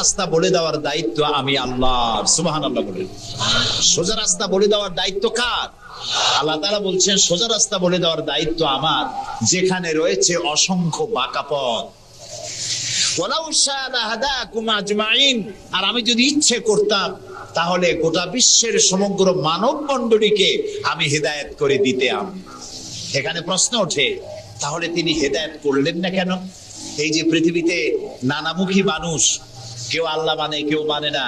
রাস্তা বলে দেওয়ার দায়িত্ব আমি আল্লাহর। সুবহানাল্লাহ বলেন। সোজা রাস্তা বলে দেওয়ার দায়িত্ব কার? আল্লাহ তাআলা বলছেন সোজা রাস্তা বলে দেওয়ার দায়িত্ব আমার, যেখানে রয়েছে অসংখ্য বাঁকা পথ। ওয়ালাউ শাআ লাহাদাকুম আজমাইন, আর আমি যদি ইচ্ছে করতাম তাহলে গোটা বিশ্বের সমগ্র মানব মণ্ডলীকে আমি হেদায়েত করে দিতাম। এখানে প্রশ্ন ওঠে, তাহলে তিনি হেদায়েত করলেন না কেন? এই যে পৃথিবীতে নানামুখী মানুষ, কেউ আল্লাহ মানে কেউ মানে না,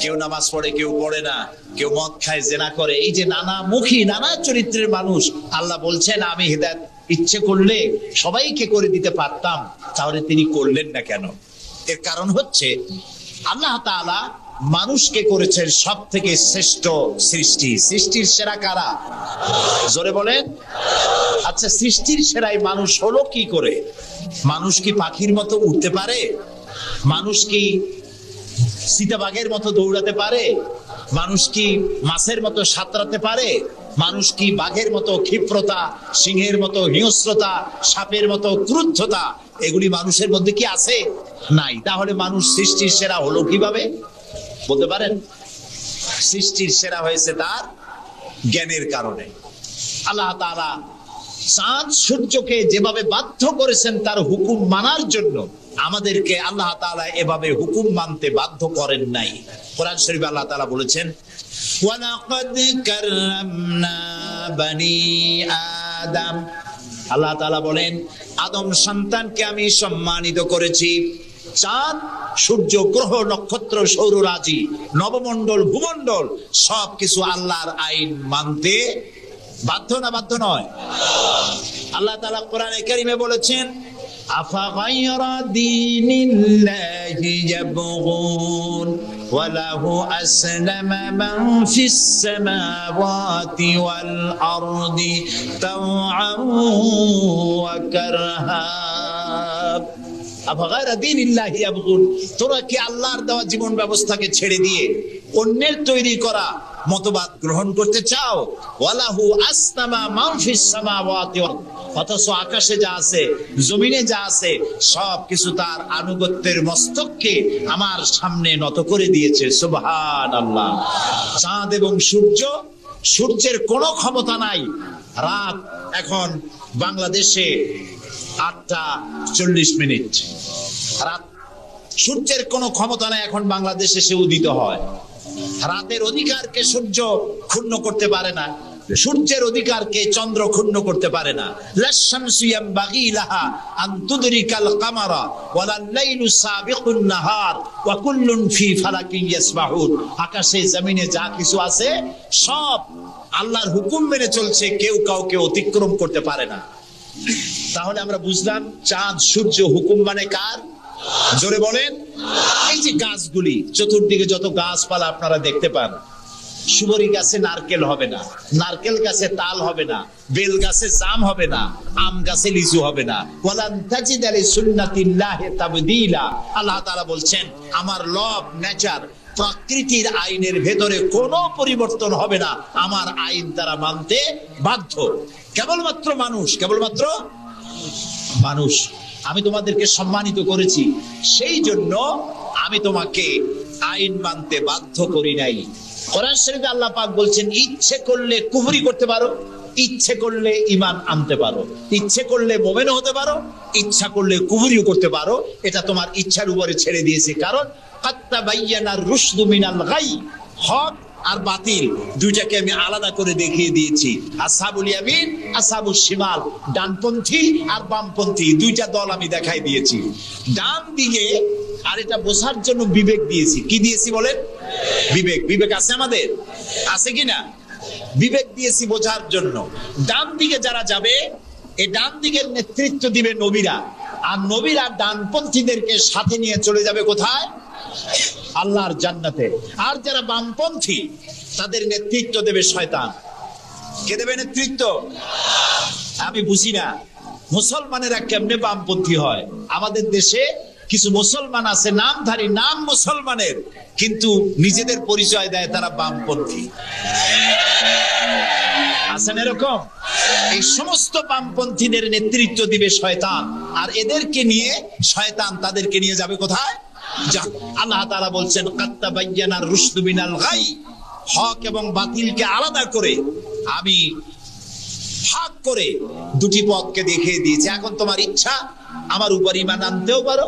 কেউ নামাজ পড়ে কেউ পড়ে না, কেউ মদ খায় জেনা করে, এই যে নানামুখী নানা চরিত্রের মানুষ, আল্লাহ বলছেন আমি হেদায়েত ইচ্ছে করলে সবাইকে করে দিতে পারতাম, তাহলে তিনি করলেন না কেন? এর কারণ হচ্ছে আল্লাহ তাআলা মানুষকে করেছেন সব থেকে শ্রেষ্ঠ সৃষ্টি। সৃষ্টির সেরা কারা? জোরে বলেন। আচ্ছা, সৃষ্টির সেরাই মানুষ হলো কি করে? মানুষ কি পাখির মতো উড়তে পারে? মানুষ কি চিতাবাঘের মতো দৌড়াতে পারে? মানুষ কি মাছের মতো সাঁতরাতে পারে? মানুষ কি বাঘের মতো ক্ষিপ্রতা, সিংহের মতো হিংস্রতা, সাপের মতো ক্রুদ্ধতা এগুলি মানুষের মধ্যে কি আছে? নাই। তাহলে মানুষ সৃষ্টির সেরা হলো কিভাবে? বলতে পারেন? সৃষ্টির সেরা হয়েছে তার জ্ঞানের কারণে। আল্লাহ তাআলা চাঁদ সূর্যকে যেভাবে বাধ্য করেছেন তার হুকুম মানার জন্য, আমাদেরকে আল্লাহ তাআলা এভাবে হুকুম মানতে বাধ্য করেন নাই। কোরআন শরীফে আল্লাহ তাআলা বলেছেন ওয়ালাকাদ কাররামনা বানি আদম। আল্লাহ তাআলা বলেন আদম সন্তানকে আমি সম্মানিত করেছি। চাঁদ, সূর্য, গ্রহ, নক্ষত্র, সৌররাজি, নবমণ্ডল, ভূমণ্ডল সবকিছু আল্লাহর আইন মানতে বাধ্য না বাধ্য নয়? আল্লাহ তাআলা কোরআনে কারীমে বলেছেন আফাগায়রা দীনিল্লাহি ইয়াবগুন ওয়া লাহু আসলামা মান ফিস সামাওয়াতি ওয়াল আরদি তাওআন ওয়া কারহা। আফাগায়রা দীনিল্লাহি ইয়াবগুন, তোরা কি আল্লাহর দেওয়া জীবন ব্যবস্থাকে ছেড়ে দিয়ে অন্যের তৈরি করা মতবাদ গ্রহণ করতে চাও? ওয়ালাহু আসলামা মান ফিস সামাওয়াতি, অথচ আকাশে যা আছে জমিনে যা আছে সবকিছু তার আনুগত্যের মস্তককে আমার সামনে নত করে দিয়েছে। সুবহানাল্লাহ। চাঁদ এবং সূর্য, সূর্যের কোনো ক্ষমতা নাই। রাত এখন বাংলাদেশে 8:40। রাত, সূর্যের কোনো ক্ষমতা নাই এখন বাংলাদেশে সে উদিত হয়। রাতের অধিকারকে সূর্য ক্ষুণ্ণ করতে পারে না, সূর্যের অধিকারকে চন্দ্র ক্ষুণ্ণ করতে পারে না। লাশ-শামসু ইয়ামবাগি লাহা আন তুদরিকাল কামারা ওয়ালাল লাইলু সাবিকুন নাহার ওয়া কুল্লুন ফি ফালাকিন ইয়াসবাহুন। আকাশে জমিনে যা কিছু আছে সব আল্লাহর হুকুম মেনে চলছে, কেউ কাউকে অতিক্রম করতে পারে না। তাহলে আমরা বুঝলাম চাঁদ সূর্য হুকুম মানে কার? জোরে বলেন। এই যে গাছগুলি, চতুর্দিকে যত গাছপালা আপনারা দেখতে পান, সুবরি গাছে নারকেল হবে না, নারকেল গাছে তাল হবে না, বেল গাছে জাম হবে না, আম গাছে লিচু হবে না। ওয়ালান তাজিদা লিসুন্নাতিল্লাহি তাবদীলা। আল্লাহ তাআলা বলছেন আমার লব, নেচার, প্রকৃতির আইনের ভেতরে কোনো পরিবর্তন হবে না, আমার আইন তারা মানতে বাধ্য। কেবলমাত্র মানুষ, কেবলমাত্র মানুষ। আমি তোমাদেরকে সম্মানিত করেছি, সেই জন্য আমি তোমাকে আইন মানতে বাধ্য করি নাই। কোরআন শরীফে আল্লাহ পাক বলছেন ইচ্ছে করলে কুফরি করতে পারো, ইচ্ছে করলে ঈমান আনতে পারো, ইচ্ছে করলে মুমিন হতে পারো, ইচ্ছা করলে কুফরিও করতে পারো। এটা তোমার ইচ্ছার উপরে ছেড়ে দিয়েছি। কারণ কাদ তাবায়্যানার রুশদু মিনাল গাই, হক আর বাতিল দুইটাকে আমি আলাদা করে দেখিয়ে দিয়েছি। আসহাবুল ইয়ামিন, আসহাবুশ শিমাল, ডানপন্থী আর বামপন্থী দুইটা দল আমি দেখাই দিয়েছি। ডান দিকে আর এটা বোঝার জন্য বিবেক দিয়েছি। কি দিয়েছি বলেন? বিবেক। বিবেক আছে আমাদের? আছে কিনা? বিবেক দিয়েছি বোঝার জন্য। ডান দিকে যারা যাবে, এই ডান দিকের নেতৃত্ব দিবে নবীরা, আর নবীরা ডানপন্থীদেরকে সাথে নিয়ে চলে যাবে কোথায়? আল্লাহর জান্নাতে। আর যারা বামপন্থী তাদের নেতৃত্ব দেবে শয়তান। কে দেবে নেতৃত্ব? আমি বুঝি না মুসলমানেরা কেমনে বামপন্থী হয়। আমাদের দেশে কিছু মুসলমান আছে নামধারী, নাম মুসলমানের, কিন্তু নিজেদের পরিচয় দেয় তারা বামপন্থী। আছেন এরকম? এই সমস্ত বামপন্থীদের নেতৃত্ব দিবে শয়তান, আর এদেরকে নিয়ে শয়তান তাদেরকে নিয়ে যাবে কোথায়? আল্লাহ তাআলা বলছেন কাদ তাবায়্যানার রুশদু মিনাল গাই, হক এবং বাতিলকে আলাদা করে আমি ভাগ করে দুটি পথকে দেখিয়ে দিয়েছি। এখন তোমার ইচ্ছা আমার উপর ঈমান আনতেও পারো,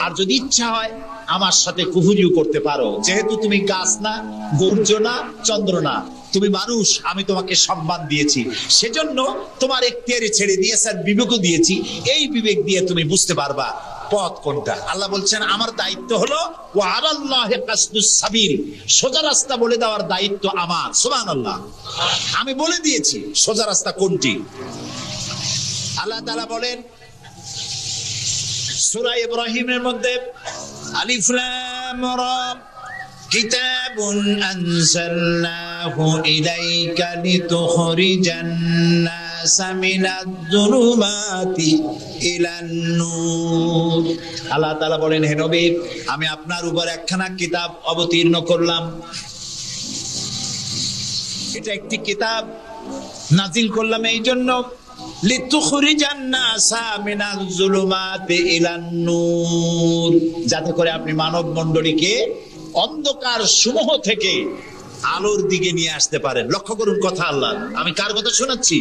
আর যদি ইচ্ছা হয় আমার সাথে কুফরিও করতে পারো। যেহেতু তুমি গাছ না, সূর্য না, চন্দ্র না, তুমি মানুষ, আমি তোমাকে সম্মান দিয়েছি, সেজন্য তোমার এখতিয়ারে ছেড়ে দিয়েছি, আর বিবেকও দিয়েছি। এই বিবেক দিয়ে তুমি বুঝতে পারবা পথ কোনটা। আল্লাহ বলছেন আমার দায়িত্ব হলো ওয়া আলাল্লাহি কাসদুস সাবিল, সোজা রাস্তা বলে দেওয়ার দায়িত্ব আমার। সুবহানাল্লাহ, আমি বলে দিয়েছি সোজা রাস্তা কোনটি। আল্লাহ তাআলা বলেন সূরা ইব্রাহিমের মধ্যে আলিফ লাম রা কিতাবুন আনজালনাহু ইলাইকা লিতুখরিজান নাসা মিনাজ-জুলুমাতি ইলান নূর। আল্লাহ তাআলা বলেন হে নবী, আমি আপনার উপর একখানা কিতাব অবতীর্ণ করলাম। এটা একটি কিতাব নাজিল করলাম এই জন্য লিতুখরিজান নাসা মিনাজ-জুলুমাতি ইলান নূর, যাতে করে আপনি মানব মণ্ডলীকে অন্ধকার সমূহ থেকে আলোর দিকে নিয়ে আসতে পারেন। লক্ষ্য করুন কথা আল্লাহ, আমি কার কথা শোনাচ্ছি?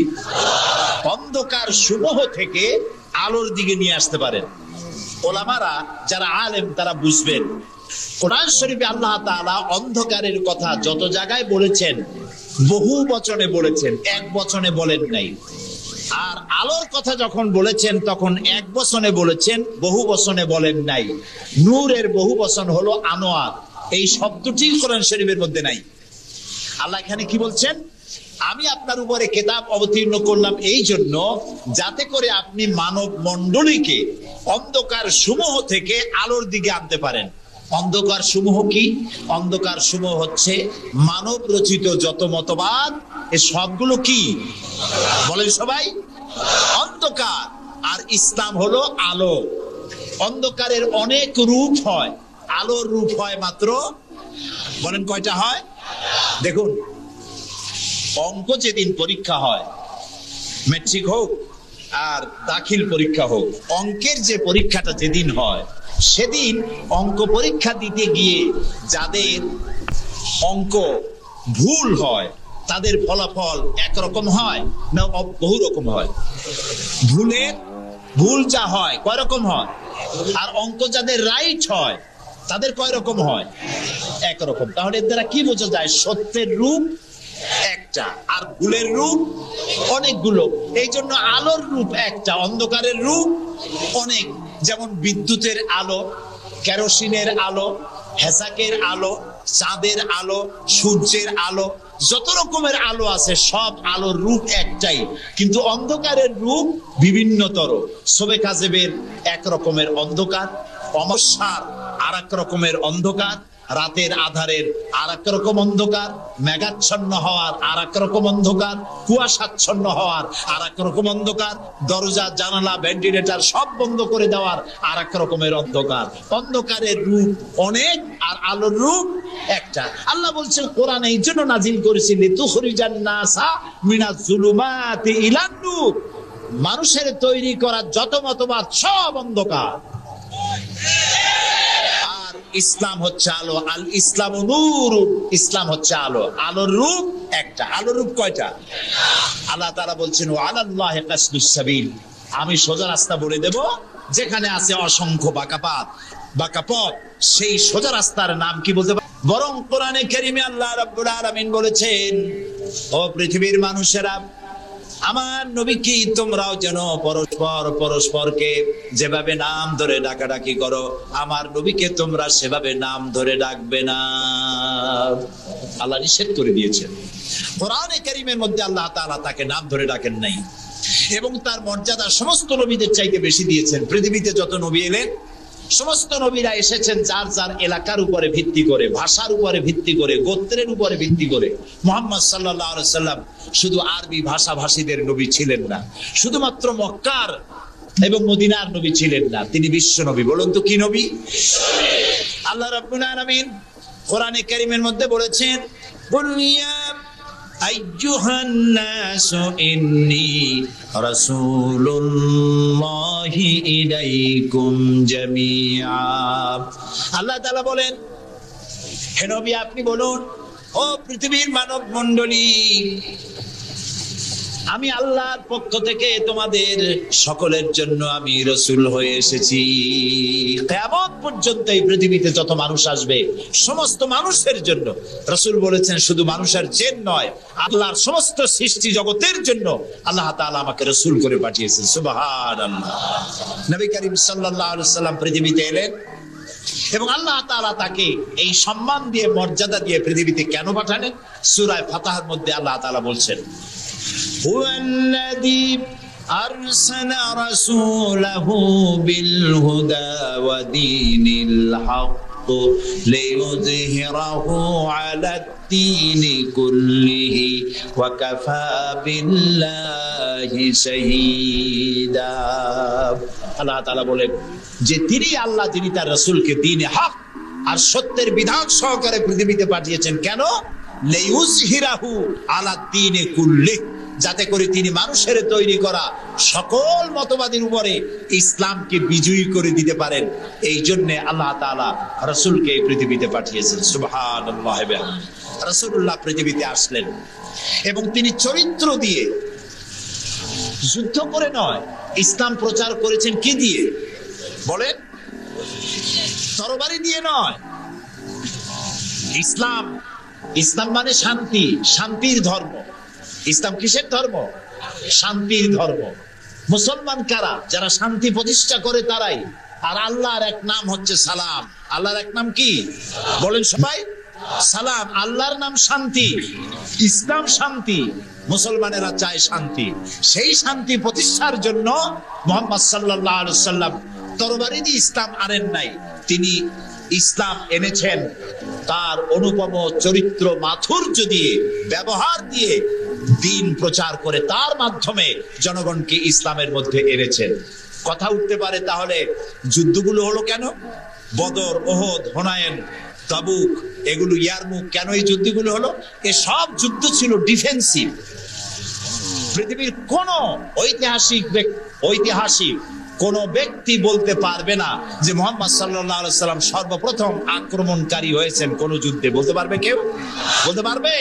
অন্ধকার সমূহ থেকে আলোর দিকে নিয়ে আসতে পারেন। ওলামারা যারা আলেম তারা বুঝবেন, কোরআন শরীফে আল্লাহ তাআলা অন্ধকারের কথা যত জায়গায় বলেছেন বহু বচনে বলেছেন, এক বচনে বলেন নাই। আর আলোর কথা যখন বলেছেন তখন এক বচনে বলেছেন, বহু বচনে বলেন নাই। নূরের বহু বচন হলো আনোয়ার, এই শব্দটি কোরআন শরীফের মধ্যে নাই। আল্লাহ এখানে কি বলছেন? আমি আপনার উপরে কিতাব অবতীর্ণ করলাম এই জন্য যাতে করে আপনি মানব মণ্ডলীকে অন্ধকার সমূহ থেকে আলোর দিকে আনতে পারেন। অন্ধকার সমূহ কি? অন্ধকার সমূহ হচ্ছে মানব রচিত যত মতবাদ, এ সবগুলো কি বলেন সবাই? অন্ধকার। আর ইসলাম হলো আলো। অন্ধকারের অনেক রূপ হয়, আলোর রূপ হয় মাত্র, বলেন কয়টা হয়? দেখুন, অঙ্ক যেদিন পরীক্ষা হয়, মেট্রিক হোক আর দাখিল পরীক্ষা হোক, অঙ্কের যে পরীক্ষাটা যেদিন হয় সেদিন অঙ্ক পরীক্ষা দিতে গিয়ে যাদের অঙ্ক ভুল হয় তাদের ফলাফল একরকম হয় না বহু রকম হয়? ভুল যা হয় কয় রকম হয়, আর অঙ্ক যাদের রাইট হয় তাদের কয় রকম হয়? একরকম। তাহলে এর দ্বারা কি বোঝা যায়? সত্যের রূপ একটা আর ভুলের রূপ অনেকগুলো। এই জন্য আলোর রূপ একটা, অন্ধকারের রূপ অনেক। যেমন বিদ্যুতের আলো, কেরোসিনের আলো, হেসাকের আলো, চাঁদের আলো, সূর্যের আলো, যত রকমের আলো আছে সব আলোর রূপ একটাই, কিন্তু অন্ধকারের রূপ বিভিন্নতর। শোবে কাজেবের এক রকমের অন্ধকার, অমাবস্যার আর এক রকমের অন্ধকার, রাতের আধারের আর এক রকম অন্ধকার, মেঘাচ্ছন্ন হওয়ার আর এক রকম অন্ধকার, কুয়াশাচ্ছন্ন হওয়ার আর এক রকম অন্ধকার, দরজা জানালা ভেন্টিলেটর সব বন্ধ করে দেওয়ার আর এক রকমের অন্ধকার। অন্ধকারের রূপ অনেক আর আলোর রূপ একটা। আল্লাহ বলছেন কোরআন এই জন্য নাজিল করেছি লিতুখরিজান নাসা মিনাজ-জুলুমাতি ইলান নূর, মানুষের তৈরি করা যত মতবাদ সব অন্ধকার, আর ইসলাম হচ্ছে আলো। আল ইসলামু নূর, ইসলাম হচ্ছে আলো। আলোর রূপ একটা। আলোর রূপ কয়টা? আল্লাহ তাআলা বলছেন ওয়া আলাল্লাহি কাসদুস সাবিল, আমি সোজা রাস্তা বলে দেব, যেখানে আছে অসংখ্য বাঁকা পথ সেই সোজা রাস্তার নাম কি বলতে পারে? বরং কোরআনে কারীমে আল্লাহ রাব্বুল আলামিন বলেছেন, ও পৃথিবীর মানুষেরা, আমার নবী কি তোমরাও যেন পরস্পরকে যেভাবে নাম ধরে ডাকাডাকি করো, আমার নবীকে তোমরা সেভাবে নাম ধরে ডাকবে না। আল্লাহ নিষেধ করে দিয়েছেন। কোরআনে কারীমের মধ্যে আল্লাহ তাআলা তাকে নাম ধরে ডাকেন নাই, এবং তার মর্যাদা সমস্ত নবীদের চাইতে বেশি দিয়েছেন। পৃথিবীতে যত নবী এলেন সমস্ত নবীরা এসেছেন যার যার এলাকার উপরে ভিত্তি করে, ভাষার উপরে ভিত্তি করে, গোত্রের উপরে ভিত্তি করে। মুহাম্মদ সাল্লাল্লাহু আলাইহি সাল্লাম শুধু আরবি ভাষাভাষীদের নবী ছিলেন না, শুধুমাত্র মক্কার এবং মদিনার নবী ছিলেন না, তিনি বিশ্ব নবী। বলুন তো কি নবী? আল্লাহ রাব্বুল আলামিন কোরআনে কারীমের মধ্যে বলেছেন, আইয়ুহান নাসু ইন্নী রাসূলুল্লাহি ইলাইকুম জামিআ। আল্লাহ তাআলা বলেন, হে নবী আপনি বলুন, ও পৃথিবীর মানব মণ্ডলী, আমি আল্লাহর পক্ষ থেকে তোমাদের সকলের জন্য আমি রাসূল হয়ে এসেছি। কিয়ামত পর্যন্ত এই পৃথিবীতে যত মানুষ আসবে সমস্ত মানুষের জন্য রাসূল বলেছেন, শুধু মানুষের জিন নয়, আল্লাহর সমস্ত সৃষ্টি জগতের জন্য আল্লাহ তাআলা আমাকে রাসূল করে পাঠিয়েছেন। সুবহানাল্লাহ। নবী করিম সাল্লাল্লাহু আলাইহি সাল্লাম পৃথিবীতে এলেন এবং আল্লাহ তাআলা তাকে এই সম্মান দিয়ে, মর্যাদা দিয়ে পৃথিবীতে কেন পাঠালেন? সূরা ফাতহার মধ্যে আল্লাহ তাআলা বলছেন, هو الذي أرسل رسوله بالهدى ودين الحق ليظهره على الدين كله وكفى بالله شهيدا। আল্লাহ তাআলা বলেন যে তিনি আল্লাহ, যিনি তার রাসূলকে দ্বীনে হক আর সত্যের বিধান সহকারে পৃথিবীতে পাঠিয়েছেন। কেন? লিইউযহিরাহু আলা দ্বীনি কুল্লিহি, যাতে করে তিনি মানুষের তৈরি করা সকল মতবাদের উপরে ইসলামকে বিজয়ী করে দিতে পারেন। এই জন্য আল্লাহ তাআলা রাসূলকে এই পৃথিবীতে পাঠিয়েছেন। সুবহানাল্লাহ। রাসূলুল্লাহ পৃথিবীতে আসলেন এবং তিনি চরিত্র দিয়ে, যুদ্ধ করে নয়, ইসলাম প্রচার করেছেন কি দিয়ে বলেন? তরবারি দিয়ে নয়। ইসলাম মানে শান্তি, শান্তির ধর্ম। ইসলাম কিসের ধর্ম? শান্তির ধর্ম। মুসলমান কারা? যারা শান্তি প্রতিষ্ঠা করে তারাই। আর আল্লাহর এক নাম হচ্ছে সালাম। আল্লাহর এক নাম কি বলেন সবাই? সালাম। আল্লাহর নাম শান্তি, ইসলাম শান্তি, মুসলমানেরা চায় শান্তি। সেই শান্তি প্রতিষ্ঠার জন্য মুহাম্মদ সাল্লাল্লাহু আলাইহি ওয়াসাল্লাম তরবারি দিয়ে ইসলাম আনেন নাই, তিনি ইসলাম এনেছেন তার অনুপম চরিত্র মাধুর্য দিয়ে, ব্যবহার দিয়ে, দ্বীন প্রচার করে তার মাধ্যমে জনগণকে ইসলামের মধ্যে এনেছেন। কথা উঠতে পারে তাহলে যুদ্ধগুলো হলো কেন? বদর, ওহদ, হুনাইন, তাবুক, এগুলো ইয়ারমুক, কেন এই যুদ্ধগুলো হলো? এ সব যুদ্ধ ছিল ডিফেন্সিভ। পৃথিবীর কোন ঐতিহাসিক কোন ব্যক্তি বলতে পারবে না যে মুহাম্মদ সাল্লাল্লাহু আলাইহি সাল্লাম সর্বপ্রথম আক্রমণকারী হয়েছেন কোন যুদ্ধে। বলতে পারবে কেউ? বলতে পারবে?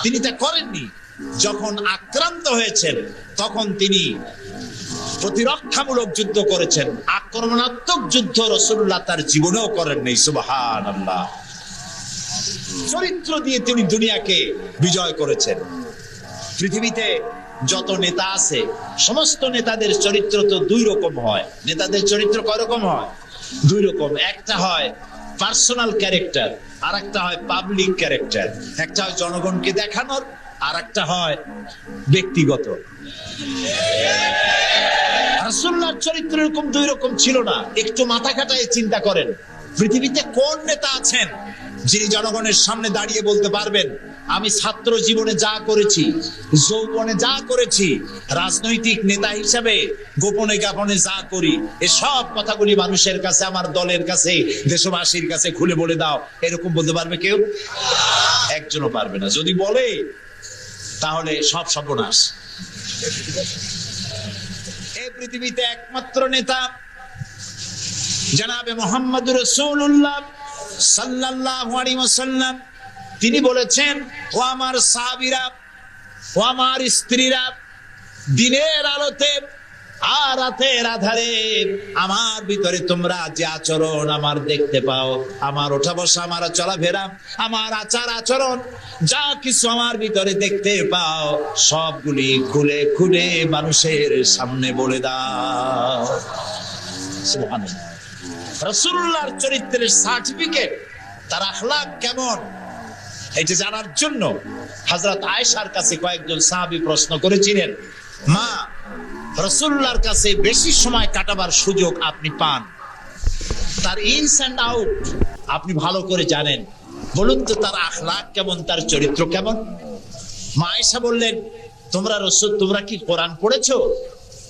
তিনি তা করেননি। যখন আক্রান্ত হয়েছেন তখন তিনি প্রতিরক্ষামূলক যুদ্ধ করেছেন। আক্রমণাত্মক যুদ্ধ রাসূলুল্লাহ তার জীবনেও করেননি। সুবহানাল্লাহ। চরিত্র দিয়ে তিনি দুনিয়াকে বিজয় করেছেন। পৃথিবীতে যত নেতা আছে সমস্ত নেতাদের চরিত্র তো দুই রকম হয়। নেতাদের চরিত্র কয় রকম হয়? দুই রকম। একটা হয় পার্সোনাল ক্যারেক্টার, আর একটা হয় পাবলিক ক্যারেক্টার। একটা হয় জনগণকে দেখানোর, আর একটা হয় ব্যক্তিগত। রাসূলুল্লাহর চরিত্র এরকম দুই রকম ছিল না। একটু মাথা খাটায় চিন্তা করেন, পৃথিবীতে কোন নেতা আছেন যিনি জনগণের সামনে দাঁড়িয়ে বলতে পারবেন আমি ছাত্র জীবনে যা করেছি, যৌবনে যা করেছি, রাজনৈতিক নেতা হিসাবে গোপনে গোপনে যা করি, এসব কথাগুলি মানুষের কাছে, আমার দলের কাছে, দেশবাসীর কাছে খুলে বলে দাও, এরকম বলতে পারবে কেউ? একজনও পারবে না। যদি বলে তাহলে সব সর্বনাশ। এই পৃথিবীতে একমাত্র নেতা জনাবে মুহাম্মদুর রাসূলুল্লাহ সাল্লাল্লাহু আলাইহি ওয়াসাল্লাম। তিনি বলেছেন, ও আমার সাহাবীরা, ও আমার স্ত্রীরা, দিনের আলোতে আর রাতের আধারে আমার ভিতরে তোমরা যে আচরণ আমার দেখতে পাও, আমার ওঠা বসা, আমার চলাফেরা, আমার আচার আচরণ, যা কিছু আমার ভিতরে দেখতে পাও সবগুলি খুলে খুলে মানুষের সামনে বলে দাও। সুবহানাল্লাহ। রাসূলুল্লাহর চরিত্রের সার্টিফিকেট, তার আখলাক কেমন, এটা জানার জন্য হযরত আয়েশার কাছে কয়েকজন সাহাবী প্রশ্ন করেছিলেন, মা, রাসূলুল্লাহর কাছে বেশি সময় কাটাবার সুযোগ আপনি পান, তার ইনস এন্ড আউট আপনি ভালো করে জানেন, বলুন তো তার আখলাক কেমন, তার চরিত্র কেমন? মা আয়েশা বললেন, তোমরা রাসূল, তোমরা কি কোরআন পড়েছো?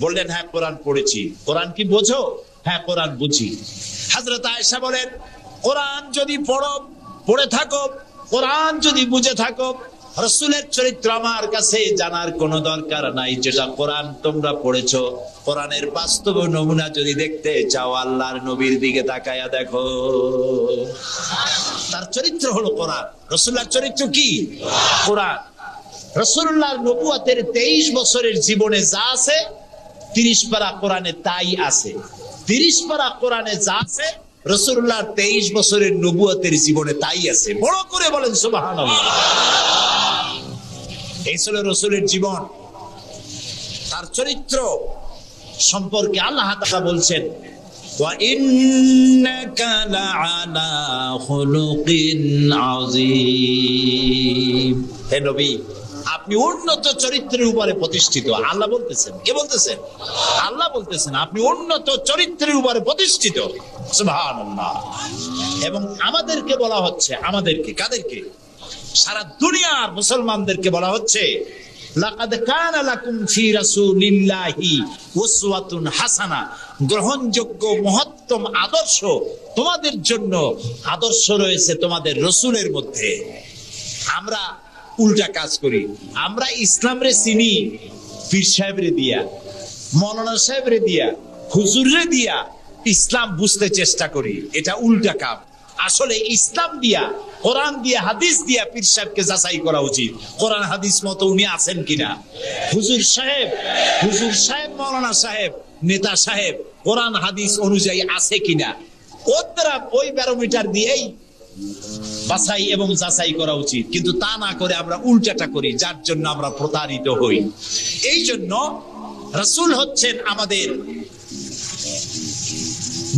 বললেন, হ্যাঁ কোরআন পড়েছি। কোরআন কি বোঝো? হ্যাঁ কোরআন বুঝি। হযরত আয়েশা বলেন, কোরআন যদি পড়ে থাকো, কোরআন যদি বুঝে থাকো, রাসূলের চরিত্র আমার কাছে জানার কোনো দরকার নাই। যেটা কোরআন তোমরা পড়েছো, কোরআনের বাস্তব নমুনা যদি দেখতে চাও, আল্লাহর নবীর দিকে তাকায়া দেখো। তার চরিত্র হলো কোরআন। রাসূলের চরিত্র কি? কোরআন। রাসূলুল্লাহর নবুয়তের 23 বছরের জীবনে যা আছে 30 পারা কোরআনে তাই আছে। 30 পারা কোরআনে যা আছে রাসূলুল্লাহর 23 বছরের নবুয়তের জীবনে তাই আছে। বড় করে বলেন সুবহানাল্লাহ। এই ছিল রাসূলের জীবন। তার চরিত্র সম্পর্কে আল্লাহ তাআলা বলছেন, ওয়া ইন্নাকা লাআলা খুলুকিন আযীম। হে নবী, আপনি উন্নত চরিত্রের উপরে প্রতিষ্ঠিত। আল্লাহ বলতেছেন। কে বলতেছেন? আল্লাহ বলতেছেন আপনি উন্নত চরিত্রের উপরে প্রতিষ্ঠিত। সুবহানাল্লাহ। এবং আমাদেরকে বলা হচ্ছে, আমাদেরকে, কাদেরকে? সারা দুনিয়ার মুসলমানদেরকে বলা হচ্ছে, লাকাদ কানা লাকুম ফি রাসূলিল্লাহি উসওয়াতুন হাসানা। গ্রহণযোগ্য মহত্তম আদর্শ তোমাদের জন্য আদর্শ রয়েছে তোমাদের রাসূলের মধ্যে। আমরা উল্টা কাজ করি। আমরা ইসলামরে চিনি পীর সাহেবরে দিয়া, মৌলানা সাহেবরে দিয়া, হুজুররে দিয়া ইসলাম বুঝতে চেষ্টা করি। এটা উল্টা কাজ। আসলে ইসলাম দিয়া, কোরআন দিয়া, হাদিস দিয়া পীর সাহেবকে যাচাই করা উচিত। কোরআন হাদিস মতো উনি আছেন কিনা। হুজুর সাহেব, মৌলানা সাহেব, নেতা সাহেব কোরআন হাদিস অনুযায়ী আছে কিনা, ওই ব্যারোমিটার দিয়েই বাছাই এবং যাচাই করা উচিত। কিন্তু তা না করে আমরা উল্টাটা করি, যার জন্য আমরা প্রতারিত হই। এই জন্য রাসূল হচ্ছেন আমাদের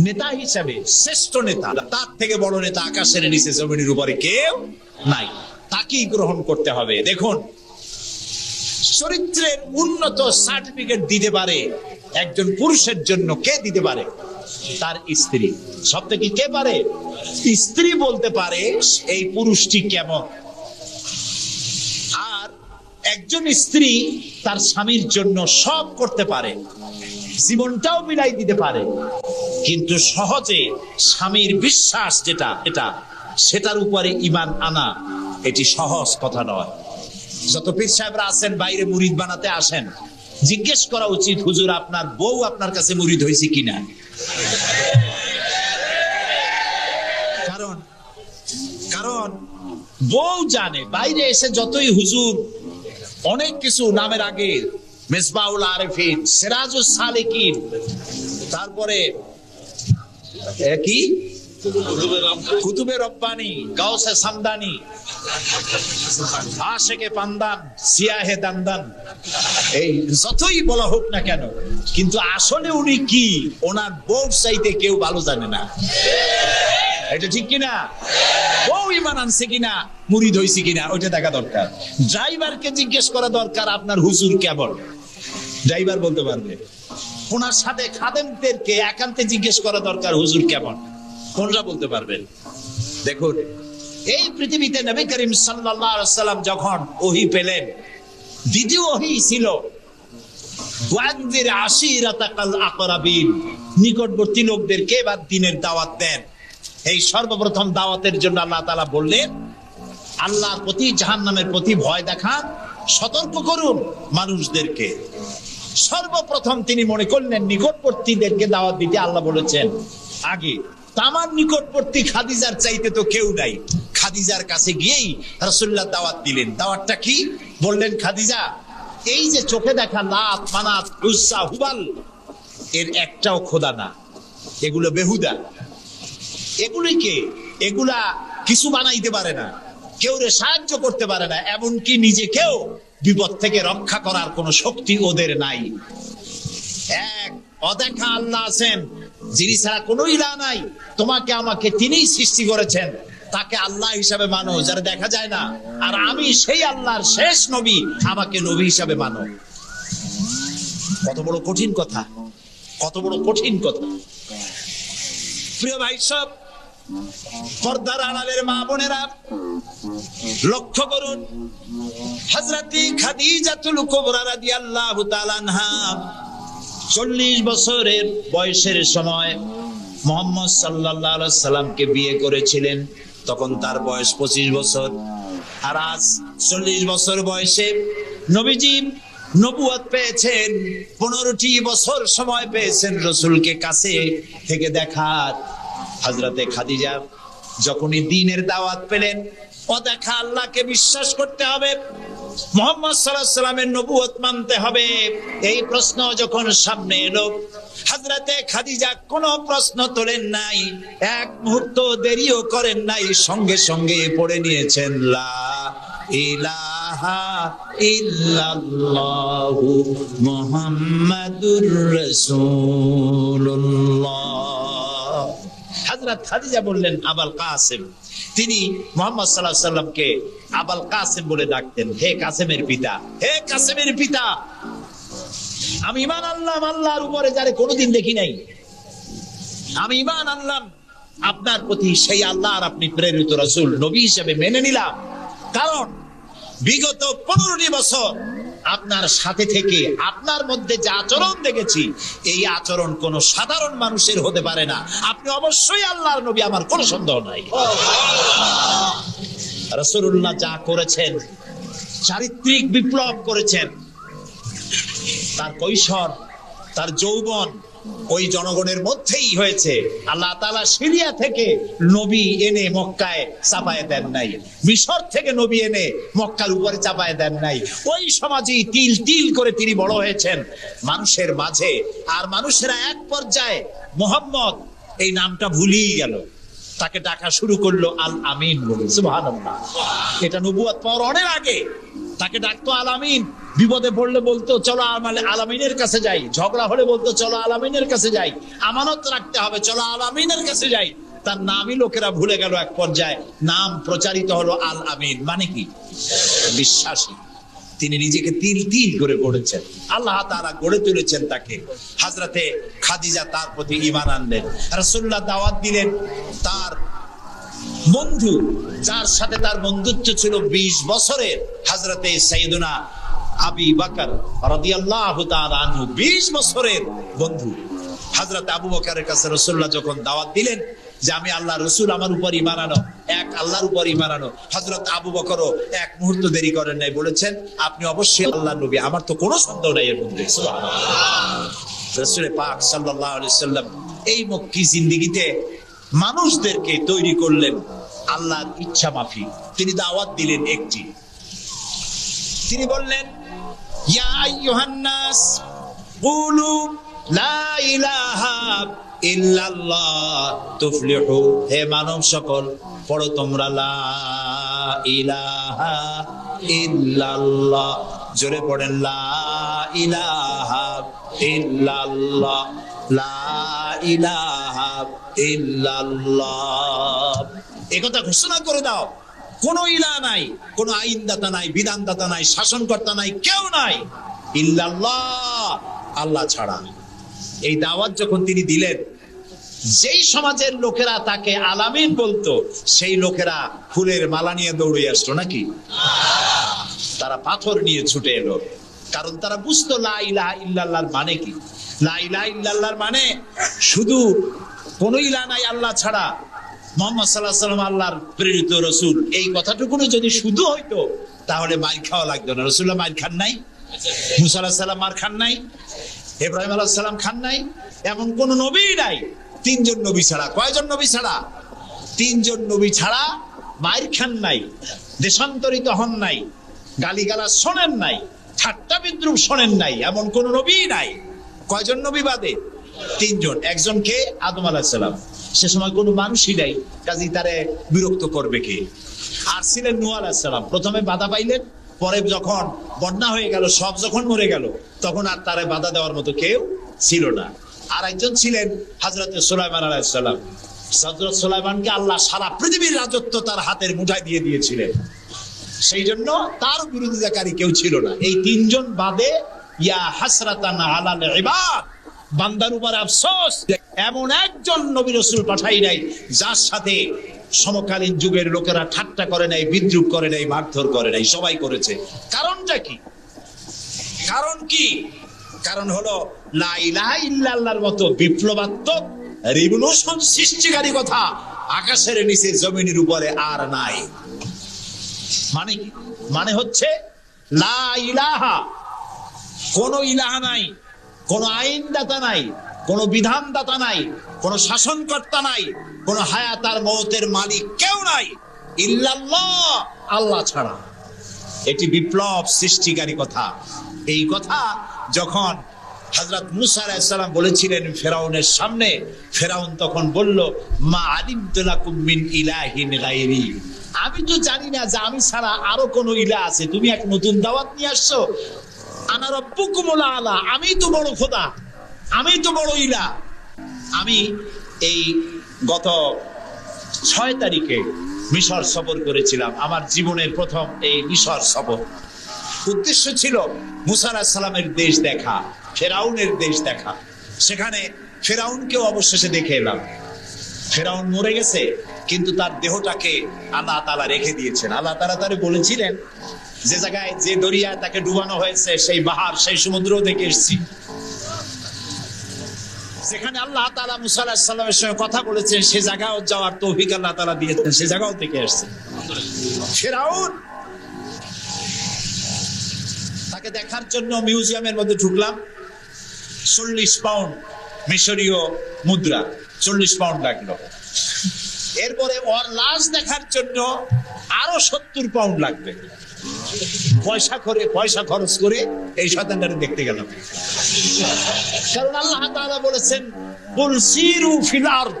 নেতা হিসাবে শ্রেষ্ঠ নেতা। তার থেকে বড় নেতা আকাশের নিচে জমিনের উপরে কেউ নাই। তাকেই গ্রহণ করতে হবে। দেখুন, চরিত্রের উন্নত সার্টিফিকেট দিতে পারে একজন পুরুষের জন্য। কে দিতে পারে? তার স্ত্রী। সব থেকে কে পারে? স্ত্রী বলতে পারে এই পুরুষটি কেমন। আর একজন স্ত্রী তার স্বামীর জন্য সব করতে পারে, জীবনটাও মিলাই দিতে পারে, কিন্তু সহজে স্বামীর বিশ্বাস যেটা সেটার উপরে ঈমান আনা এটি সহজ কথা নয়। যত পীর সাহেবরা আছেন বাইরে মুরিদ বানাতে আসেন, জিজ্ঞেস করা উচিত, হুজুর আপনার বউ আপনার কাছে মুরিদ হয়েছে কিনা। কারণ বউ জানে। বাইরে এসে যতই হুজুর অনেক কিছু নামের আগে মেসবাউল আরেফিন, সিরাজুস সালিকিন, তারপরে কি কুতুবে রব্বানি, গাউসে সামদানি, আশেকে পান্দান, সিয়াহে দান্দান, এই যতই বলা হোক না কেন, কিন্তু আসলে উনি কি ওনার বউ চাইতে কেউ ভালো জানে না। এটা ঠিক কিনা? বউ ঈমান আনছে কিনা, মুরিদ হইছে কিনা, ওইটা দেখা দরকার। ড্রাইভারকে জিজ্ঞেস করা দরকার আপনার হুজুর কেমন। ড্রাইভার বলতে পারবে। ওনার সাথে খাদেমদেরকে একান্তে জিজ্ঞেস করা দরকার হুজুর কেমন, কোনরা বলতে পারবেন। দেখুন, এই পৃথিবীতে নবী করিম সাল্লাল্লাহু আলাইহি ওয়াসাল্লাম যখন ওহী পেলেন, দ্বিতীয় ওহী ছিল ওয়ানজির আশিরাতাকাল আকরাবিন, নিকটবর্তী লোকদেরকে বা দ্বীনের দাওয়াত দেন। এই সর্বপ্রথম দাওয়াতের জন্য আল্লাহ তাআলা বললেন, আল্লাহর প্রতি, জাহান্নামের প্রতি ভয় দেখান, সতর্ক করুন মানুষদেরকে। সর্বপ্রথম তিনি মনে করলেন নিকটবর্তীদেরকে দাওয়াত দিতে। আল্লাহ বলেছেন আগে, আমার নিকটবর্তী খাদিজার চাইতে তো কেউ নাই। খাদিজার কাছে গিয়েই রাসূলুল্লাহ দাওয়াত দিলেন। দাওয়াতটা কি? বললেন, খাদিজা, এই যে চোখে দেখা লাত, মানাত, উজ্জা, হুবাল, এর একটাও খোদা না, এগুলো বেহুদা। এগুলা কিছু বানাইতে পারে না, কেউ রে সাহায্য করতে পারে না, এমনকি নিজেকেও বিপদ থেকে রক্ষা করার কোনো শক্তি ওদের নাই। এক অদেখা আল্লাহ আছেন, যিনি ছাড়া কোনো ইলাহ নাই। তোমাকে আমাকে তিনিই সৃষ্টি করেছেন, তাকে আল্লাহ হিসাবে মানো, যারা দেখা যায় না। আর আমি সেই আল্লাহর শেষ নবী, আমাকে নবী হিসাবে মানো। কত বড় কঠিন কথা, কত বড় কঠিন কথা। প্রিয় ভাই সব, পর্দার আড়ালের মা বোনেরা, লক্ষ্য করুন, হযরতে খাদিজাতুল কুবরা রাদিয়াল্লাহু তাআলা আনহা 40 বছরের বয়সের সময় মুহাম্মদ সাল্লাল্লাহু আলাইহি সাল্লামকে বিয়ে করেছিলেন। তখন তার বয়স 25 বছর। আর আজ 40 বছর বয়সে নবীজি নবুয়ত পেয়েছেন, 15টি বছর সময় পেয়েছেন রাসূলকে কাছে থেকে দেখার। হযরতে খাদিজা যখনই দ্বীনের দাওয়াত পেলেন, ও দেখা আল্লাহকে বিশ্বাস করতে হবে, মুহাম্মদ সাল্লাল্লাহু আলাইহি ওয়াসাল্লামের নবুয়ত মানতে হবে, এই প্রশ্ন যখন সামনে এলো, হযরতে খাদিজা কোনো প্রশ্ন তোলেন নাই, এক মুহূর্ত দেরিও করেন নাই, সঙ্গে সঙ্গে পড়ে নিয়েছেন লা ইলাহা ইল্লাল্লাহু মুহাম্মাদুর রাসূলুল্লাহ। হযরত খাদিজা বললেন আবুল কাসেম। তিনি মুহাম্মদ সাল্লাল্লাহু আলাইহি ওয়াসাল্লামকে আবুল কাসেম বলে ডাকতেন, হে কাসেমের পিতা, হে কাসেমের পিতা। আমি ঈমান আনলাম আল্লাহর উপরে যারে কোনোদিন দেখি নাই, আমি ঈমান আনলাম আপনার প্রতি, সেই আল্লাহর আপনি প্রেরিত রাসূল, নবী হিসেবে মেনে নিলাম। কারণ বিগত 15টি বছর আপনার সাথে থেকে আপনার মধ্যে যে আচরণ দেখেছি, এই আচরণ কোন সাধারণ মানুষের হতে পারে না, আপনি অবশ্যই আল্লাহর নবী, আমার কোনো সন্দেহ নাই। রাসূলুল্লাহ যা করেছেন, চারিত্রিক বিপ্লব করেছেন, তার কৈশোর, তার যৌবন ওই জনগণের মধ্যেই হয়েছে। আল্লাহ তাআলা সিরিয়া থেকে নবী এনে মক্কায় চাপায় দেন নাই, মিশর থেকে নবী এনে মক্কার উপরে চাপায় দেন নাই, ওই সমাজেই তিল তিল করে তিনি বড় হয়েছেন মানুষের মাঝে। আর মানুষেরা এক পর্যায়ে মুহাম্মদ এই নামটা ভুলিয়ে গেল, তাকে ডাকা শুরু করলো আল আমিন বলে। সুবহানাল্লাহ, এটা নবুয়ত পাওয়ার অনেক আগে তাকে ডাকতো আল আমিন। বিপদে পড়লে বলতো চলো আল আমিনের কাছে যাই, ঝগড়া হলে বলতো চলো আল আমিনের কাছে যাই, আমানত রাখতে হবে চলো আল আমিনের কাছে যাই। তার নামই লোকেরা ভুলে গেল, এক পর্যায়ে নাম প্রচারিত হলো আল আমিন, মানে কি? বিশ্বাসী। তিনি নিজেকে তিল তিল করে গড়েছেন, আল্লাহ তাআলা গড়ে তুলেছেন তাকে। হযরতে খাদিজা তার প্রতি ঈমান আনলেন, রাসূলুল্লাহ দাওয়াত দিলেন। তার বন্ধু, যার সাথে তার বন্ধুত্ব ছিল 20 বছরের, হযরতে সাইয়েদুনা আবু বকর রাদিয়াল্লাহু তাআলা আনহু, 20 বছরের বন্ধু। হযরত আবু বকরের কাছে রাসূলুল্লাহ যখন দাওয়াত দিলেন যে আমি আল্লাহর রাসূল, আমার উপর ঈমান আনো, এক আল্লাহর উপর ঈমান আনো, হযরত আবু বকরও এক মুহূর্ত দেরি করেন নাই, বলেছেন আপনি অবশ্যই আল্লাহর নবী, আমার তো কোনো সন্দেহ নাই এর মধ্যে। সুবহানাল্লাহ। রাসূল পাক সাল্লাল্লাহু আলাইহি সাল্লাম এই মক্কি জিন্দেগিতে মানুষদেরকে তৈরি করলেন আল্লাহর ইচ্ছা মাফিক। তিনি দাওয়াত দিলেন একটি, তিনি বললেন ইয়া আইয়ুহান নাস কুলু লা ইলাহা ইল্লাল্লাহ তুফলিহু, হে মানব সকল পড়ো তোমরা লা ইলাহা ইল্লাল্লাহ, জোরে পড়েন লা ইলাহা ইল্লাল্লাহ, লা ইলাহা ইল্লাল্লাহ। একথা ঘোষণা করে দাও, কোন ইলাহ নাই, কোন আইনদাতা নাই, বিধানদাতা নাই, শাসনকর্তা নাই, কেউ নাই ইল্লাল্লাহ, আল্লাহ ছাড়া। এই দাওয়াত যখন তিনি দিলেন, যেই সমাজের লোকেরা তাকে আলামিন বলতো, সেই লোকেরা ফুলের মালা নিয়ে দৌড়ে আসতো নাকি? তারা পাথর নিয়ে ছুটে এলো, কারণ তারা বুঝতো লা ইলাহা ইল্লাল্লাহর মানে কি। লা ইলাহা ইল্লাল্লাহর মানে শুধু কোন ইলাহ নাই আল্লাহ ছাড়া, মুহাম্মদ সাল্লাল্লাহু আলাইহি ওয়াসাল্লাম আল্লাহর প্রেরিত রাসূল, এই কথাটুকুনো যদি শুধু হইতো তাহলে মাইর খাওয়া লাগতো না। রাসূলুল্লাহ মাইর খান নাই, মুসা আলাইহিস সালাম মার খান নাই, ইব্রাহিম আলাইহিস সালাম খান নাই, এমন কোন নবী নাই। 3 জন নবী ছাড়া, কয়জন নবী ছাড়া? 3 জন নবী ছাড়া মাইর খান নাই, দেশান্তরিত হন নাই, গালিগালাজ শোনেন নাই, ঠাট্টা বিদ্রুপ শোনেন নাই, এমন কোন নবী নাই। কয়জন নবী বাদে? 3 জন। একজনকে আদম আলাইহিস সালাম, সে সময় কোনো মানুষই নাই, কাজেই তারে বিরক্ত করবে কে? আর ছিলেন নূহ আলাইহিস সালাম, প্রথমে বাধা পাইলেন, পরে যখন বন্যা হয়ে গেল, সব যখন মরে গেল, তখন আর তারে বাধা দেওয়ার মতো কেউ ছিল না। আর একজন ছিলেন হযরত সুলাইমান আলাইহিস সালাম। হযরত সুলাইমানকে আল্লাহ সারা পৃথিবীর রাজত্ব তার হাতের মুঠায় দিয়ে দিয়েছিলেন, সেই জন্য তার বিরোধিতাকারী কেউ ছিল না। এই 3 জন বাদে ইয়া হাসরাতান আলাল ইবাদ, বান্দার উপর আফসোস, এমন একজন নবী রাসূল পাঠাই নাই যার সাথে সমকালীন যুগের লোকেরা ঠাট্টা করে নাই, বিদ্রুপ করে নাই, মারধর করে নাই, সবাই করেছে। কারণটা কি? কারণ কি? কারণ হলো লা ইলাহা ইল্লাল্লাহর মতো বিপ্লবাত্মক রিভলিউশন সৃষ্টিকারী কথা আকাশের নিচে জমিনের উপরে আর নাই। মানে কি? মানে হচ্ছে লা ইলাহা, কোন ইলাহা নাই, কোন আইনদাতা নাই, কোন বিধানদাতা নাই, কোন শাসনকর্তা নাই, কোন হায়াত আর মওতের মালিক কেউ নাই ইল্লাল্লাহ, আল্লাহ ছাড়া। এটি বিপ্লব সৃষ্টিকারী কথা। এই কথা যখন হযরত মুসা আলাইহিস সালাম বলেছিলেন ফেরাউনের সামনে, ফেরাউন তখন বলল, মা আলিমতু লাকুম মিন ইলাহিন গায়রি, আমি তো জানি না যে আমি ছাড়া আরো কোন ইলাহ আছে, তুমি এক নতুন দাওয়াত নিয়ে আসছো। আনা রাব্বুকুমুল আলা, আমি তো বড় খোদা, আমি তো বড় ইলাহ। আমি এই গত 6 তারিখে মিশর সফর করেছিলাম, আমার জীবনের প্রথম এই মিশর সফর। উদ্দেশ্য ছিল মুসা আলাইহিস সালামের দেশ দেখা, ফেরাউনের দেশ দেখা। সেখানে ফেরাউনকেও অবশেষে দেখে এলাম। ফেরাউন মরে গেছে, কিন্তু তার দেহটাকে আল্লাহ তাআলা রেখে দিয়েছেন। আল্লাহ তাআলা তারে বলেছিলেন, যে জায়গায় যে দরিয়ায় তাকে ডুবানো হয়েছে, সেই বাহার, সেই সমুদ্র দেখে এসেছি। যেখানে আল্লাহ তাআলা মুসা আলাইহিস সালামের সঙ্গে কথা বলেছেন, সে জায়গাও যাওয়ার তৌফিক আল্লাহ তাআলা দিয়েছেন, সে জায়গাও থেকে আসছে। ফেরাউন, তাকে দেখার জন্য মিউজিয়ামের মধ্যে ঢুকলাম। 40 পাউন্ড মিশরীয় মুদ্রা, 40 পাউন্ড লাগলো। এরপরে ওর লাশ দেখার জন্য আরো 70 পাউন্ড লাগবে। পয়সা খরচ করে এই শয়তানটাকে দেখতে গেলাম। কারণ আল্লাহ তাআলা বলেছেন, কুল সিরু ফিল আরদ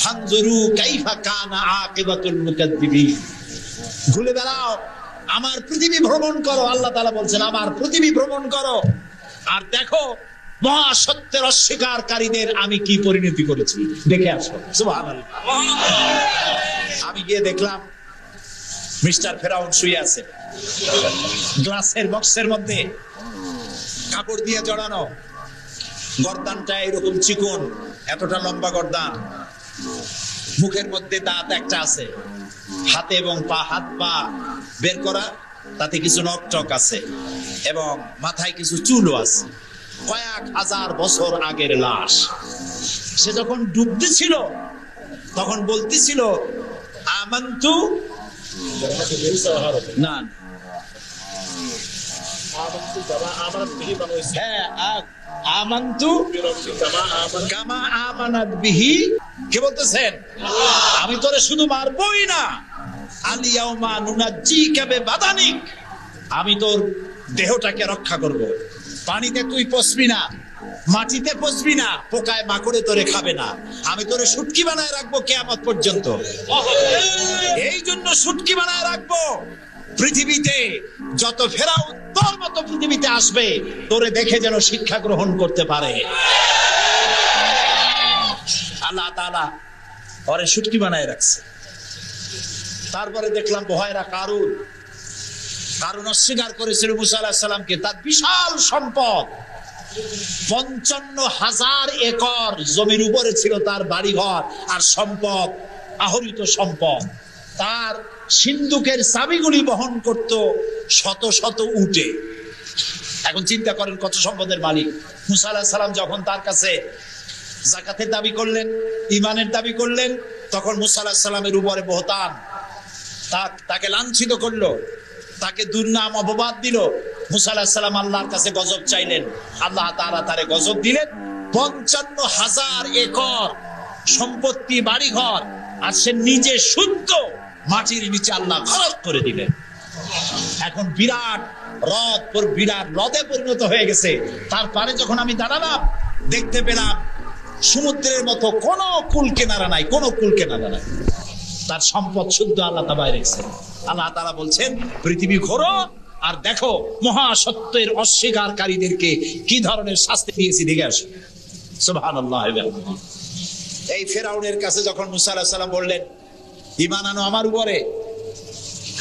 ফানজুরু কাইফা কানা আকিবাতুল মুকাদ্দিবিন, ঘুরে বেড়াও, আমার পৃথিবী ভ্রমণ করো। আল্লাহ তাআলা বলছেন, আমার পৃথিবী ভ্রমণ করো আর দেখো মহা সত্যের অস্বীকারীদের আমি কি পরিণতি করেছি, দেখে আসো। সুবহানাল্লাহ। আমি গিয়ে দেখলাম মিস্টার ফেরাউন শুয়ে আছে, গ্লাসের বক্সের মধ্যে কাপড় দিয়ে জড়ানো, গর্দানটা এরকম চিকন, এতটা লম্বা গর্দান, মুখের মধ্যে দাঁত একটা আছে, হাতে এবং হাত পা বের করা, তাতে কিছু নখ টক আছে এবং মাথায় কিছু চুলও আছে। কয়েক হাজার বছর আগের লাশ। সে যখন ডুবতেছিল তখন বলতেছিল, আমান্তু না, আমান্তু কামা আমানাত বিহি, কে বলতেছেন? আমি তোরে শুধু মারবই না, আলিয়াউমা নুনাজ্জিকা বিবাদানিক, আমি তোর দেহটাকে রক্ষা করব। পানিতে তুই পচবি না, মাটিতে পচবি না, পোকায় মাকড়ে তোরে খাবে না, আমি তোরে শুটকি বানায় রাখবো কিয়ামত পর্যন্ত। এই জন্য শুটকি বানায় রাখবো, পৃথিবীতে যত ফেরাউন তোর মতো পৃথিবীতে আসবে, তোরে দেখে যেন শিক্ষা গ্রহণ করতে পারে। আল্লাহ তাআলা ওরে শুটকি বানায় রাখছে। তারপরে দেখলাম বহায়রা কারুন অস্বীকার করেছিল মুসা আলাইহিস সালামকে। তার বিশাল সম্পদ, 55,000 একর জমির উপরে ছিল তার বাড়িঘর আর সম্পদ, আহরিত সম্পদ। তার সিন্ধুকের চাবিগুলি বহন করত শত শত উটে। এখন চিন্তা করেন কত সম্পদের মালিক। মুসা আলাইহিস সালাম যখন তার কাছে যাকাতের দাবি করলেন, ঈমানের দাবি করলেন, তখন মুসা আলাইহিস সালামের উপরে বহতান, তাকে লাঞ্ছিত করলো, তাকে দুর্নাম অপবাদ দিল। মুসা আলাইহিস সালাম আল্লাহর কাছে গজব চাইলেন, আল্লাহ তাআলা তারে গজব দিলেন। 55,000 একর সম্পত্তি, বাড়িঘর, আর সে নিজে শুদ্ধ মাটির নিচে আল্লাহ খরচ করে দিলেন। এখন বিরাট হ্রদে পরিণত হয়ে গেছে। তার পারে যখন আমি দাঁড়ালাম, দেখতে পেলাম সমুদ্রের মতো কোনো কুল কিনারা নাই, কোনো কুল কিনারা নাই। তার সম্পদ শুদ্ধ আল্লাহ তাআলা রেখেছেন। আল্লাহ তাআলা বলছেন, পৃথিবী ঘোরো আর দেখো মহাসত্যের অস্বীকারীদেরকে কি ধরনের শাস্তি দিয়েছি, দেখে আসো। সুবহানাল্লাহ। এই ফেরাউনের কাছে যখন মুসা আলাইহিস সালাম বললেন, ঈমান আনো আমার উপরে,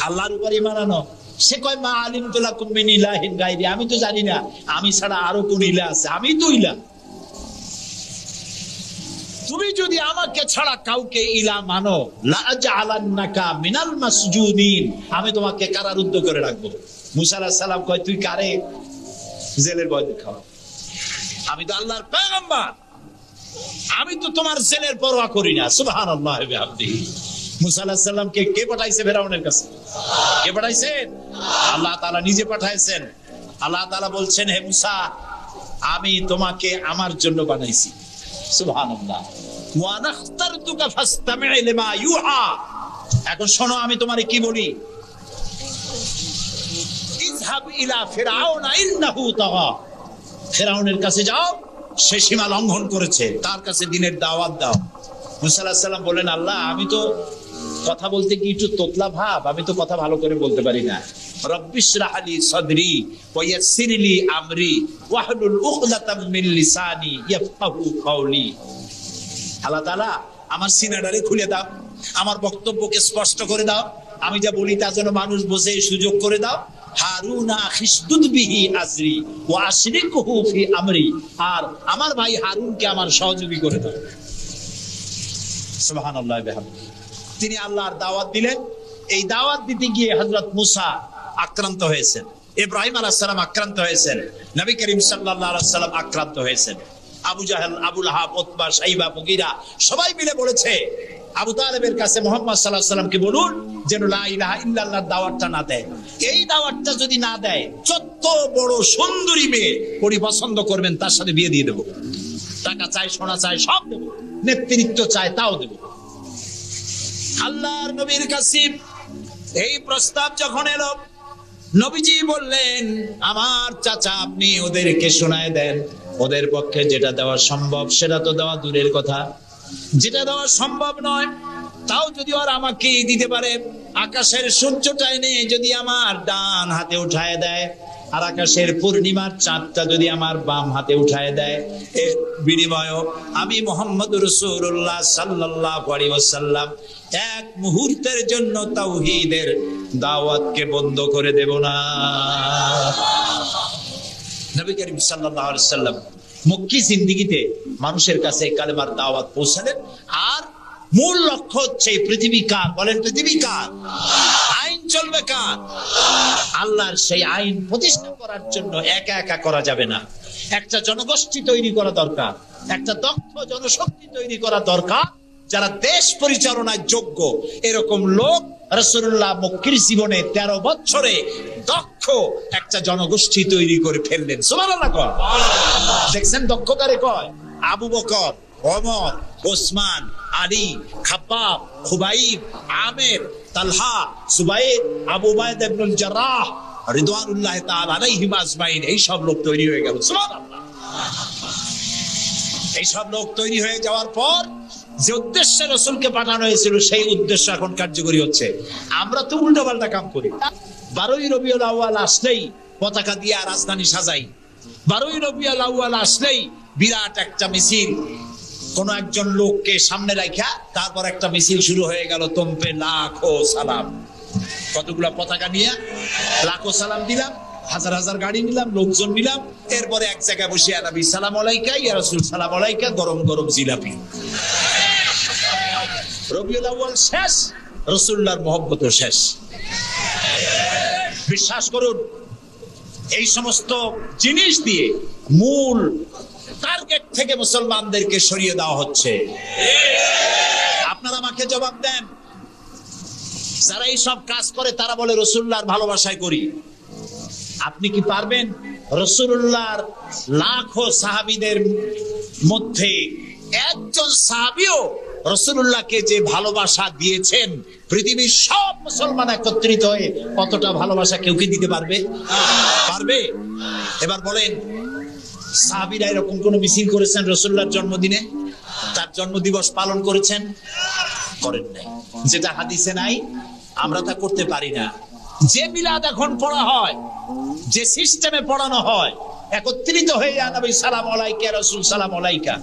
আল্লাহর উপরে ঈমান আনো, সে কয়, মা আলিমতু লাকুম মিন ইলাহিন গায়রি, আমি তো জানি না আমি ছাড়া আরো কোন ইলাহ আছে, আমি তো ইলাহ। তুমি যদি আমাকে ছাড়া কাউকে ইলাহ মানো, লাআজআলান্নাকা মিনাল মাসজুদিন, আমি তোমাকে কারারুদ্ধ করে রাখবো। মুসা আলাইহিস সালাম কয়, তুই কারে জেলের ভয় দেখাও? আমি তো আল্লাহর পয়গম্বর, আমি তো তোমার জেলের পরোয়া করি না। সুবহানাল্লাহি ওয়া বিহামদিহি। মুসা আলাইহিস সালামকে কে পাঠাইছে ফেরাউনের কাছে? কে পাঠাইছেন? আল্লাহ তাআলা নিজে পাঠাইছেন। আল্লাহ তাআলা বলছেন, হে মুসা, আমি তোমাকে আমার জন্য বানাইছি। সুবহানাল্লাহ। ওয়া নাখতারতুকা ফাসতামি' লিমা ইউহা। এখন শোনো আমি তোমারে কি বলি। ইযহাব ইলা ফিরআউনা ইন্নাহু তাগা। ফিরআউনের কাছে যাও, সে সীমা লঙ্ঘন করেছে, তার কাছে দ্বীনের দাওয়াত দাও। মুসা আলাইহিস সালাম বলেন, আল্লাহ আমি তো কথা বলতে কি একটু তোতলা ভাব, আমি তো কথা ভালো করে বলতে পারি না। রব্বিশরাহ লি সাদরি ওয়া ইয়াসসির লি আমরি ওয়াহলুল উকদাতাম মিন লিসানি ইয়াফকাহু কাওলি। আল্লাহ তাআলা আমার সিনাটারে খুলে দাও, আমার বক্তব্যকে স্পষ্ট করে দাও, আমি যা বলি তা যেন মানুষ বোঝে সুযোগ করে দাও। হারুনা আখিসদুদ বিহি আজরি ওয়া আশরিকুহু ফি আমরি। আর আমার ভাই হারুনকে আমার সহযোগী করে দাও। সুবহানাল্লাহ বিহামদিহি। তিনি আল্লাহর দাওয়াত দিলেন। এই দাওয়াত দিতে গিয়ে হযরত মুসা আক্রান্ত হয়েছেন, ইব্রাহিম আলাইহিস সালাম আক্রান্ত হয়েছেন, নবী করিম সাল্লাল্লাহু আলাইহি ওয়াসাল্লাম আক্রান্ত হয়েছেন। আবু জাহেল, আবু লাহাব, উতবা, শাইবা, মুগীরা সবাই মিলে বলেছে আবু তালেবের কাছে মুহাম্মদ সাল্লাল্লাহু আলাইহি ওয়াসাল্লামকে বলুন যেন লা ইলাহা ইল্লাল্লাহর দাওয়াতটা না দেয়। এই দাওয়াতটা যদি না দেয়, যত বড় সুন্দরী মেয়ে উনি পছন্দ করবেন তার সাথে বিয়ে দিয়ে দেব। টাকা চাই, সোনা চাই, সব দেব। নেতৃত্ব চাই, তাও দেব। আল্লাহর নবীর কাছে এই প্রস্তাব যখন এলো, নবীজি বললেন, আমার চাচা আপনি ওদেরকে শোনায় দেন। ওদের পক্ষে যেটা দেওয়া সম্ভব সেটা তো দেওয়া দূরের কথা, যেটা দেওয়া সম্ভব নয় তাও যদি ওরা আমাকে দিতে পারে, আকাশের সূর্যটা এনে যদি আমার ডান হাতে উঠায় দেয়, আর আকাশের পূর্ণিমার চাঁদটা যদি আমার বাম হাতে উঠায় দেয়, এর বিনিময়ে আমি মুহাম্মদুর রাসূলুল্লাহ সাল্লাল্লাহু আলাইহি ওয়াসাল্লাম এক মুহূর্তের জন্য তাওহীদের দাওয়াতকে বন্ধ করে দেব না। নবী করিম সাল্লাল্লাহু আলাইহি ওয়াসাল্লাম মক্কি জিন্দেগিতে মানুষের কাছে কালেমার দাওয়াত পৌঁছালেন। আর মূল লক্ষ্য হচ্ছে পৃথিবী কার? বলেন, পৃথিবী কার? আইন চলবে কার? আল্লাহর। সেই আইন প্রতিষ্ঠা করার জন্য একা একা করা যাবে না, একটা জনগোষ্ঠী তৈরি করা দরকার, একটা দক্ষ জনশক্তি তৈরি করা দরকার, যারা দেশ পরিচালনায় যোগ্য। এরকম লোক রাসূলুল্লাহ মক্কির জীবনে 13 বছরে দক্ষ একটা জনগোষ্ঠী তৈরি করে ফেললেন। সুবহানাল্লাহ। দেখছেন দক্ষ কারে কয়? আবু বকর, ওমর, ওসমান, আলী, খাব্বাব, খুবাইব, আমের, তালহা, সুবাইর, আবু উবাইদা ইবনুল জাররাহ রিদওয়ানুল্লাহি তাআলা আলাইহিম আজমাইন। এই সব লোক তৈরি হয়ে গেল। সুবহানাল্লাহ। এই সব লোক তৈরি হয়ে যাওয়ার পর যে উদ্দেশ্যে রাসূলকে পাঠানো হয়েছিল সেই উদ্দেশ্য এখন কার্যকরী হচ্ছে। আমরা তো উল্টোপাল্টা কাম করি। 12ই রবিউল আউয়াল আসলেই পতাকা দিয়ে রাজধানী সাজাই। 12ই রবিউল আউয়াল আসলেই বিরাট একটা মিছিল, কোন একজন লোককে সামনে রাখা, তারপর একটা মিছিল শুরু হয়ে গেল। তোমপে লাখো সালাম। কতগুলা পতাকা নিয়ে লাখো সালাম দিলাম, হাজার হাজার গাড়ি নিলাম, লোকজন নিলাম। এরপরে এক জায়গায় বসে নবী সালাম আলাইকা, ইয়া রাসূল সালাম আলাইকা, গরম গরম জিলাপি। রবিউল আউয়াল শেষ, রাসূলুল্লাহর মহব্বতও শেষ। বিশ্বাস করুন, এই সমস্ত জিনিস দিয়ে মূল টার্গেট থেকে মুসলমানদেরকে সরিয়ে দেওয়া হচ্ছে। আপনারা আমাকে জবাব দেন, যারা এই সব কাজ করে তারা বলে রাসূলুল্লাহর ভালোবাসায় করি। আপনি কি পারবেন রাসূলুল্লাহর লাখো সাহাবীদের মধ্যে একজন সাহাবীও রাসূলুল্লাহকে যে ভালোবাসা দিয়েছেন, পৃথিবীর সব মুসলমান একত্রিত হয়ে কতটা ভালোবাসা কেউ কি দিতে পারবে? পারবে? এবার বলেন, সাহাবীরা এরকম কোন মিছিল করেছেন রাসূলুল্লাহর জন্মদিনে? তার জন্মদিবস পালন করেছেন? করেন নাই। যেটা হাদিসে নাই আমরা তা করতে পারি না। যে মিলাদ এখন পড়া হয়, যে সিস্টেমে পড়ানো হয়, একত্রিত হয়ে নবী সালাম আলাইকা, রাসূল সালাম আলাইকা,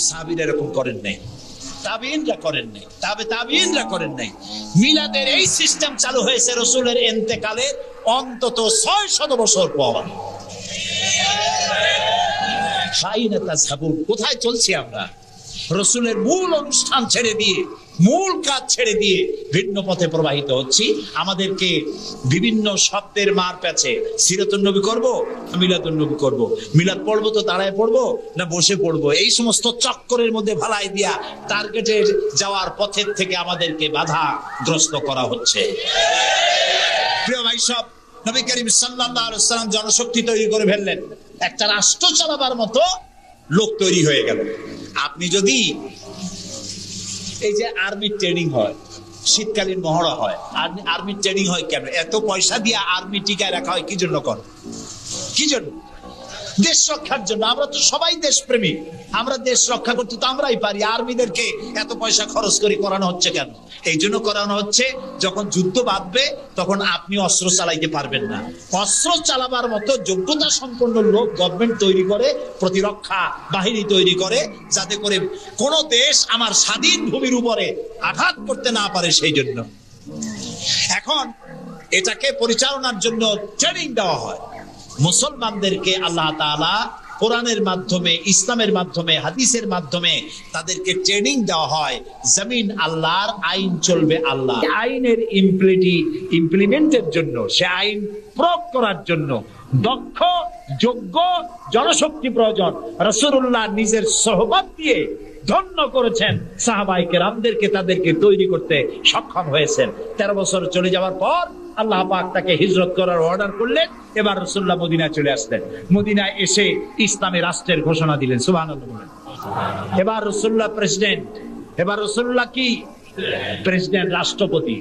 সাহাবীরা এরকম করেন নাই, তাবিঈনরা করেন নাই, তাবিঈনরা করেন নাই। মিলাদের এই সিস্টেম চালু হয়েছে রাসূলের ইন্তেকালের অন্তত 600 বছর পর। কোথায় চলছি আমরা? রাসূলের মূল অনুষ্ঠান ছেড়ে দিয়ে মূল কাজ ছেড়ে দিয়ে ভিন্ন পথে প্রবাহিত হচ্ছি। আমাদেরকে বিভিন্ন শব্দের মার প্যাচে সিরাতুন নবী করব, মিলাদুন নবী করব, মিলাদ পড়বো তো দাঁড়ায় পড়বো না বসে পড়বো, এই সমস্ত চক্করের মধ্যে ভালাই দিয়া টার্গেটে যাওয়ার পথের থেকে আমাদেরকে বাধাগ্রস্ত করা হচ্ছে। প্রিয় ভাই সব, নবী করিম সাল্লাল্লাহু আলাইহি ওয়াসাল্লাম জনশক্তি তৈরি করে ফেললেন, একটা রাষ্ট্র চালাবার মতো লোক তৈরি হয়ে গেল। আপনি যদি এই যে আর্মি ট্রেনিং হয়, শীতকালীন মহড়া হয়, আর্মি ট্রেনিং হয় কেন? এত পয়সা দিয়ে আর্মি টিকায় রাখা হয় কি জন্য? কি জন্য? দেশ রক্ষার জন্য। আমরা তো সবাই দেশপ্রেমী, আমরা দেশ রক্ষা করতে তো আমরাই পারি। আর্মিদেরকে এত পয়সা খরচ করে করানো হচ্ছে কেন? এই জন্য করানো হচ্ছে, যখন যুদ্ধ বাঁধবে তখন আপনি অস্ত্র চালাইতে পারবেন না, অস্ত্র চালাবার মতো যোগ্যতা সম্পন্ন লোক গভর্নমেন্ট তৈরি করে, প্রতিরক্ষা বাহিনী তৈরি করে, যাতে করে কোন দেশ আমার স্বাধীন ভূমির উপরে আঘাত করতে না পারে। সেই জন্য এখন এটাকে পরিচালনার জন্য ট্রেনিং দেওয়া হয়। মুসলমানদেরকে আল্লাহ তাআলা কোরআনের মাধ্যমে, ইসলামের মাধ্যমে, হাদিসের মাধ্যমে তাদেরকে ট্রেনিং দেওয়া হয়। জমিন আল্লাহর, আইন চলবে আল্লাহ। আইনের ইমপ্লিমেন্টের জন্য, সে আইন প্রয়োগ করার জন্য দক্ষ যোগ্য জনশক্তি প্রয়োজন। রাসূলুল্লাহ নিজের সোহবত দিয়ে ধন্য করেছেন সাহাবায়ে কেরামদেরকে, তাদেরকে তৈরি করতে সক্ষম হয়েছেন। 13 বছর চলে যাওয়ার পর আল্লাহ পাক তাকে হিজরত করার অর্ডার করলেন। এবার রাসূলুল্লাহ মদিনায় চলে আসলেন। মদিনায় এসে ইসলামী রাষ্ট্রের ঘোষণা দিলেন। সুবহানাল্লাহ। এবার রাসূলুল্লাহ প্রেসিডেন্ট, এবার রাসূলুল্লাহ কি প্রেসিডেন্ট, রাষ্ট্রপতি,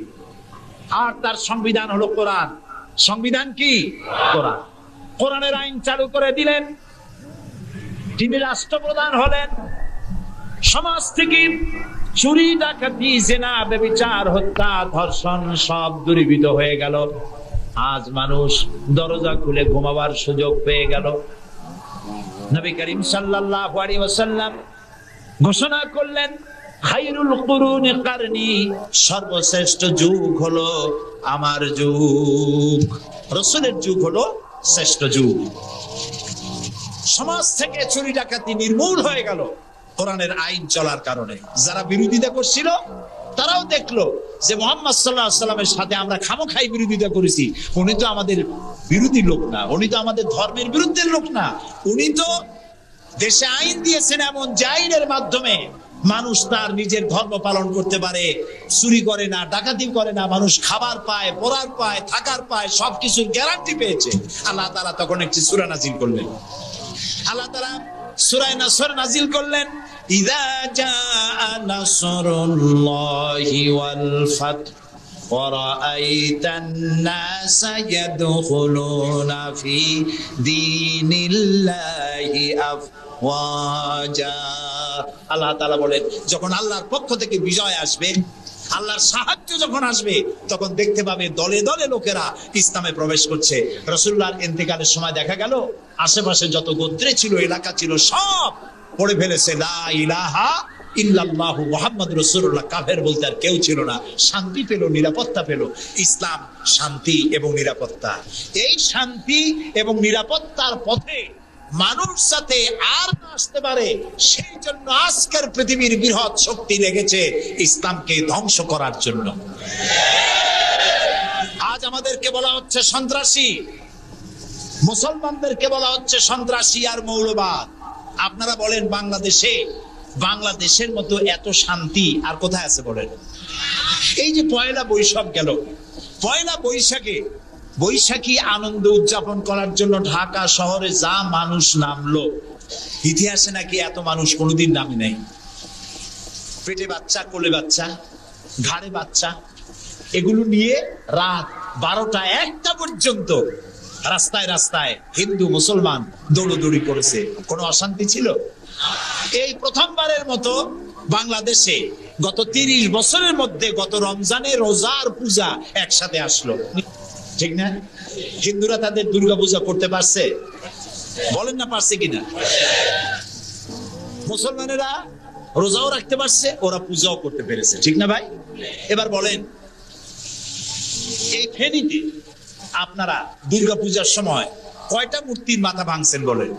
আর তার সংবিধান হলো কোরআন। সংবিধান কি? কোরআন। কোরআনের আইন চালু করে দিলেন। তিনি রাষ্ট্রপ্রধান হলেন। সমাজ থেকে চুরি, ডাকাতি, জিনা, ব্যভিচার, হত্যা, ধর্ষণ সব দূরীভূত হয়ে গেল। আজ মানুষ দরজা খুলে ঘুমাবার সুযোগ পেয়ে গেল। নবী করিম সাল্লাল্লাহু আলাইহি ওয়াসাল্লাম ঘোষণা করলেন, খায়রুল কুরুনি কারনি, সর্বশ্রেষ্ঠ যুগ হলো আমার যুগ। রাসূলের যুগ হলো শ্রেষ্ঠ যুগ। সমাজ থেকে চুরি ডাকাতি নির্মূল হয়ে গেল কোরআনের আইন চলার কারণে। যারা বিরোধিতা করছিল তারাও দেখলো যে মুহাম্মদ সাল্লাল্লাহু আলাইহি ওয়াসাল্লামের সাথে আমরা খামোখাই বিরোধিতা করেছি, উনি তো আমাদের বিরোধী লোক না, উনি তো আমাদের ধর্মের বিরুদ্ধে লোক না, উনি তো দেশে আইন দিয়েছেন এমন যে আইনের মাধ্যমে মানুষ তার নিজের ধর্ম পালন করতে পারে, চুরি করে না, ডাকাতি করে না, মানুষ খাবার পায়, পড়ার পায়, থাকার পায়, সবকিছুর গ্যারান্টি পেয়েছে। আল্লাহ তাআলা তখন একটি সূরা নাযিল করলেন। আল্লাহ তাআলা সূরা নাসর নাযিল করলেন, ইযা জাআ নাসরুল্লাহি ওয়াল ফাত ওয়া রাআইতান নাসা ইয়াদখুলুনা ফি দীনিল্লাহি আফওয়াজা। আল্লাহ তাআলা বলেন, যখন আল্লাহর পক্ষ থেকে বিজয় আসবে, আল্লাহর সাহায্য যখন আসবে, তখন দেখতে পাবে দলে দলে লোকেরা ইসলামে প্রবেশ করছে। রাসূলুল্লাহর ইন্তেকালের সময় দেখা গেল আশেপাশে যত গোত্রে ছিল, এলাকা ছিল, সব পড়ে ফেলেছে লা ইলাহা ইল্লাল্লাহু মুহাম্মাদুর রাসূলুল্লাহ। কাফের বলতে আর কেউ ছিল না। শান্তি পেল, নিরাপত্তা পেল। ইসলাম শান্তি এবং নিরাপত্তা। এই শান্তি এবং নিরাপত্তার পথে মানুষ যাতে আর না আসতে পারে, সেই জন্য আজকের পৃথিবীর বৃহৎ শক্তি লেগেছে ইসলামকে ধ্বংস করার জন্য। আজ আমাদেরকে বলা হচ্ছে সন্ত্রাসী, মুসলমানদেরকে বলা হচ্ছে সন্ত্রাসী আর মৌলবাদ। আপনারা বলেন বাংলাদেশের মতো এত শান্তি আর কোথায় আছে বলেন? এই যে পয়লা বৈশাখ গেল, পয়লা বৈশাখী আনন্দ উদযাপন করার জন্য ঢাকা শহরে যা মানুষ নামলো, ইতিহাসে নাকি এত মানুষ কোনোদিন নামে নাই। পেটে বাচ্চা, কোলে বাচ্চা, ঘাড়ে বাচ্চা, এগুলো নিয়ে রাত 12টা 1টা পর্যন্ত রাস্তায় রাস্তায় হিন্দু মুসলমান দৌড়দৌড়ি করেছে। কোনো অশান্তি ছিল? এই প্রথমবারের মতো বাংলাদেশে গত 30 বছরের মধ্যে গত রমজানে রোজার পূজা একসাথে আসলো, ঠিক না? হিন্দুরা তাদের দুর্গা পূজা করতে পারছে? বলেন না পারছে কিনা? মুসলমানেরা রোজাও রাখতে পারছে, ওরা পূজাও করতে পেরেছে, ঠিক না ভাই? এবার বলেন, এই ফেনীতে আপনারা দুর্গা পূজার সময় কয়টা মূর্তির মাথা ভাঙছেন বলেন?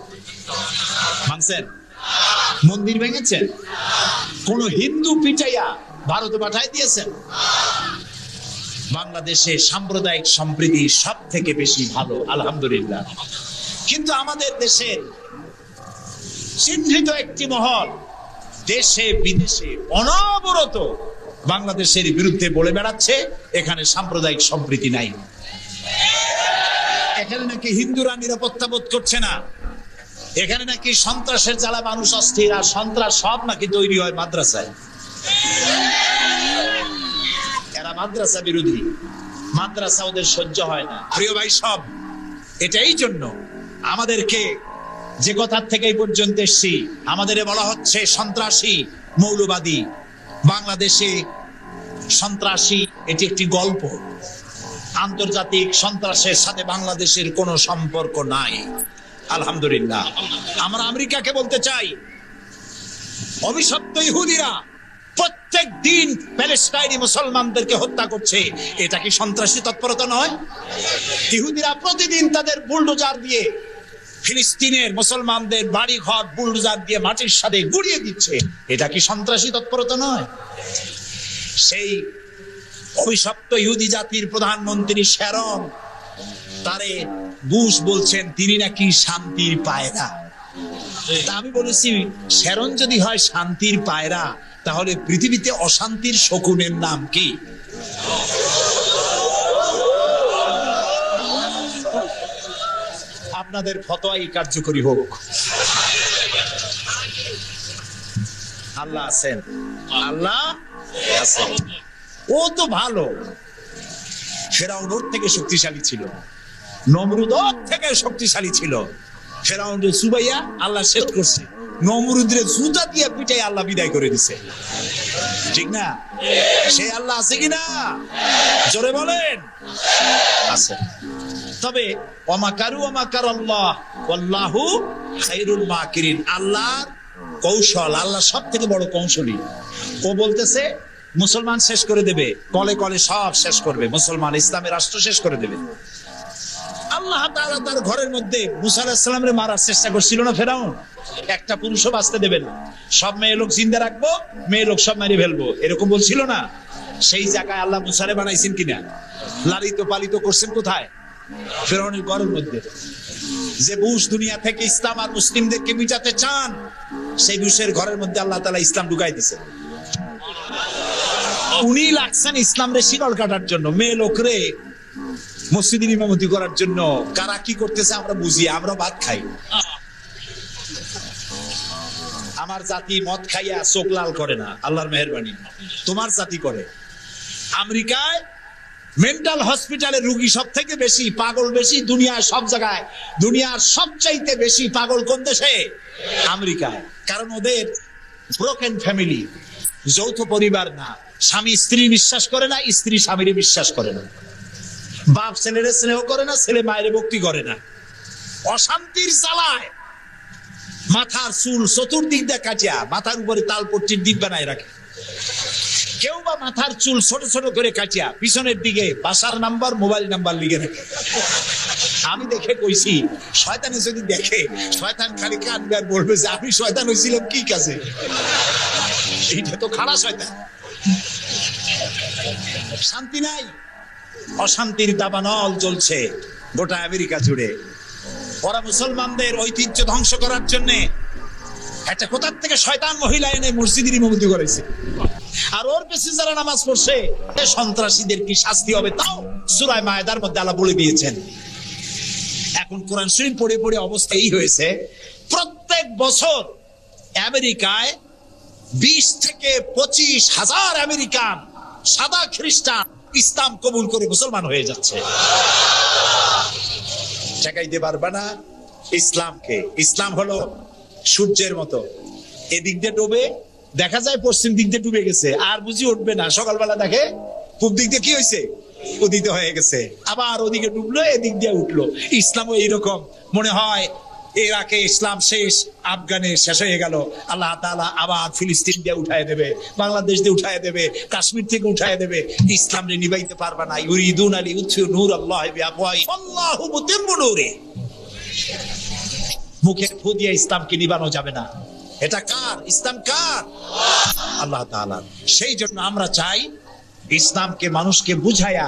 ভাঙছেন? মন্দির ভেঙেছেন? কোন হিন্দু পিটাইয়া ভারতে পাঠাই দিয়েছেন। বাংলাদেশে সাম্প্রদায়িক সম্প্রীতি সব থেকে বেশি ভালো, আলহামদুলিল্লাহ। কিন্তু আমাদের দেশের চিহ্নিত একটি মহল দেশে বিদেশে অনবরত বাংলাদেশের বিরুদ্ধে বলে বেড়াচ্ছে এখানে সাম্প্রদায়িক সম্প্রীতি নাই, এখানে নাকি হিন্দুরা নিরাপত্তা বোধ করছে না, এখানে নাকি সন্ত্রাসের জ্বালা মানুষ অস্থির, আর সন্ত্রাস সব নাকি তৈরি হয় মাদ্রাসায়। এরা মাদ্রাসা বিরোধী, মাদ্রাসা ওদের সহ্য হয় না। প্রিয় ভাই সব, এটাই জন্য আমাদেরকে যে কথার থেকে এই পর্যন্ত এসছি, আমাদের বলা হচ্ছে সন্ত্রাসী মৌলবাদী। বাংলাদেশে সন্ত্রাসী এটি একটি গল্প, আন্তর্জাতিক সন্ত্রাসের সাথে বাংলাদেশের কোনো সম্পর্ক নাই, আলহামদুলিল্লাহ। আমরা আমেরিকাকে বলতে চাই, অভিশপ্ত ইহুদিরা প্রত্যেক দিন প্যালেস্টাইনি মুসলমানদেরকে হত্যা করছে, এটা কি সন্ত্রাসী তৎপরতা নয়? ইহুদিরা প্রতিদিন তাদের বুলডোজার দিয়ে ফিলিস্তিনের মুসলমানদের বাড়ি ঘর বুলডোজার দিয়ে মাটির সাথে গুড়িয়ে দিচ্ছে, এটা কি সন্ত্রাসী তৎপরতা নয়? সেই অভিশপ্ত ইহুদি জাতির প্রধানমন্ত্রী শ্যারন, তারে বুশ বলছেন তিনি নাকি শান্তির পায়রা। তা আমি বলেছি, শ্যারন যদি হয় শান্তির পায়রা, তাহলে পৃথিবীতে অশান্তির শকুনের নাম কি? আপনাদের ফতোয়াই কার্যকরী হোক। আল্লাহ আছেন, আল্লাহ আছেন। ও তো ভালো, ফেরাউন ওর থেকে শক্তিশালী ছিল, নমরুদ ওর থেকে শক্তিশালী ছিল। ফেরাউনকে সুবাইয়া আল্লাহ শেষ করছে, নমরুদের জুতা দিয়ে পিটাই আল্লাহ বিদায় করে দিছে, ঠিক না? সে আল্লাহ আছে কিনা জোরে বলেন? আছে। তবে ওয়ামাকারু ওয়ামাকার আল্লাহ ওয়াল্লাহু খায়রুল মাকিরিন, আল্লাহর কৌশল, আল্লাহ সব থেকে বড় কৌশলী। ও বলতেছে মুসলমান শেষ করে দেবে, কলে কলে সব শেষ করবে, মুসলমান ইসলামের রাষ্ট্র শেষ করে দেবে। আল্লাহ তাআলা তার ঘরের মধ্যে মুসা আলাইহিস সালামের মারার চেষ্টা করছিল না ফেরাউন? একটা পুরুষও বাঁচতে দেবে না, সব মেয়ে লোক জিন্দা রাখবো, মেয়ে লোক সব মেরে ফেলবো, এরকম বলছিল না? সেই জায়গায় আল্লাহ মুসারে বানাইছেন কিনা? লালিত পালিত করছেন কোথায়? ফেরাউনের ঘরের মধ্যে। যে বুশ দুনিয়া থেকে ইসলাম আর মুসলিমদেরকে মিটাতে চান, সেই বুশের ঘরের মধ্যে আল্লাহ তাআলা ইসলাম ঢুকাই দিয়েছে। উনি লাগছেন ইসলাম রে শিকল কাটার জন্য, মেয়ে লোকরে মসজিদের ইমামতি করার জন্য। কারা কি করতেছে আমরা বুঝি, আমরা ভাত খাই। আমার জাতি মদ খাইয়া চোখ লাল করে না, আল্লাহর মেহেরবানি। তোমার জাতি করে। আমেরিকায় মেন্টাল হসপিটালে রোগী সব থেকে বেশি, পাগল বেশি দুনিয়ার সব জায়গায়। দুনিয়ার সবচাইতে বেশি পাগল কোন দেশে? আমেরিকায়। কারণ ওদের ব্রোকেন ফ্যামিলি, যৌথ পরিবার না, স্বামী স্ত্রী বিশ্বাস করে না, স্ত্রী স্বামীর বিশ্বাস করে না, বাপ ছেলের স্নেহ করে না, ছেলে মায়ের ভক্তি করে না, অশান্তির জ্বালায় মাথার চুল চতুর্দিক দিয়ে কাটিয়া মাথার উপরে তালপট্টির দিক বানায় রাখে। কেউ বা মাথার চুল ছোট ছোট করে কাটিয়া পিছনের দিকে বাসার নাম্বার, মোবাইল নাম্বার লিখে রাখে। আমি দেখে কইছি, শয়তানে যদি দেখে, শয়তান খালি কাঁদবে আর বলবে যে আমি শয়তান হয়েছিলাম কি কাজে? এইটা তো খারাপ শয়তান। শান্তি নাই, অশান্তির দাবানল চলছে গোটা আমেরিকা জুড়ে। ওরা মুসলমানদের ঐতিহ্য ধ্বংস করার জন্য একটা কোথার থেকে শয়তান মহিলা এনে মসজিদের ইমামতি করেছে, আর ওর পেছনে যারা নামাজ পড়ছে সন্ত্রাসীদের কি শাস্তি হবে তাও সূরা মায়েদার মধ্যে আল্লাহ বলে দিয়েছেন। এখন কোরআন শরীফ পড়ে পড়ে অবস্থা এই হয়েছে, প্রত্যেক বছর আমেরিকায় 20 থেকে 25 হাজার আমেরিকান সাদা খ্রিস্টান ইসলাম কবুল করে মুসলমান হয়ে যাচ্ছে। ঠেকাইতে পারবে না ইসলামকে। ইসলাম হলো সূর্যের মতো, এদিক দিয়ে ডুবে, দেখা যায় পশ্চিম দিক দিয়ে ডুবে গেছে, আর বুঝি উঠবে না। সকালবেলা দেখে পূব দিক দিয়ে কি হয়েছে, উদিত হয়ে গেছে, আবার ওদিকে ডুবলো, এদিক দিয়ে উঠলো। ইসলামও এইরকম। মনে হয় ইরাকে ইসলাম শেষ, আফগানে শেষ হয়ে গেল, আল্লাহ তাআলা আবার ফিলিস্তিন দিয়ে উঠায় দেবে, বাংলাদেশ দিয়ে উঠায় দেবে, কাশ্মীর থেকে উঠায় দেবে। ইসলাম রে নিবাইতে পারবা না। ইউরিদুনা লিইউতফিউ নূরাল্লাহি বিআফওয়াহিহিম আল্লাহু মুতিম্মু নূরিহি। মুখে ফু দিয়ে ইসলামকে নিবানো যাবে না। এটা কার? ইসলাম কার? আল্লাহ তাআলার। সেই জন্য আমরা চাই ইসলামকে মানুষকে বুঝায়া,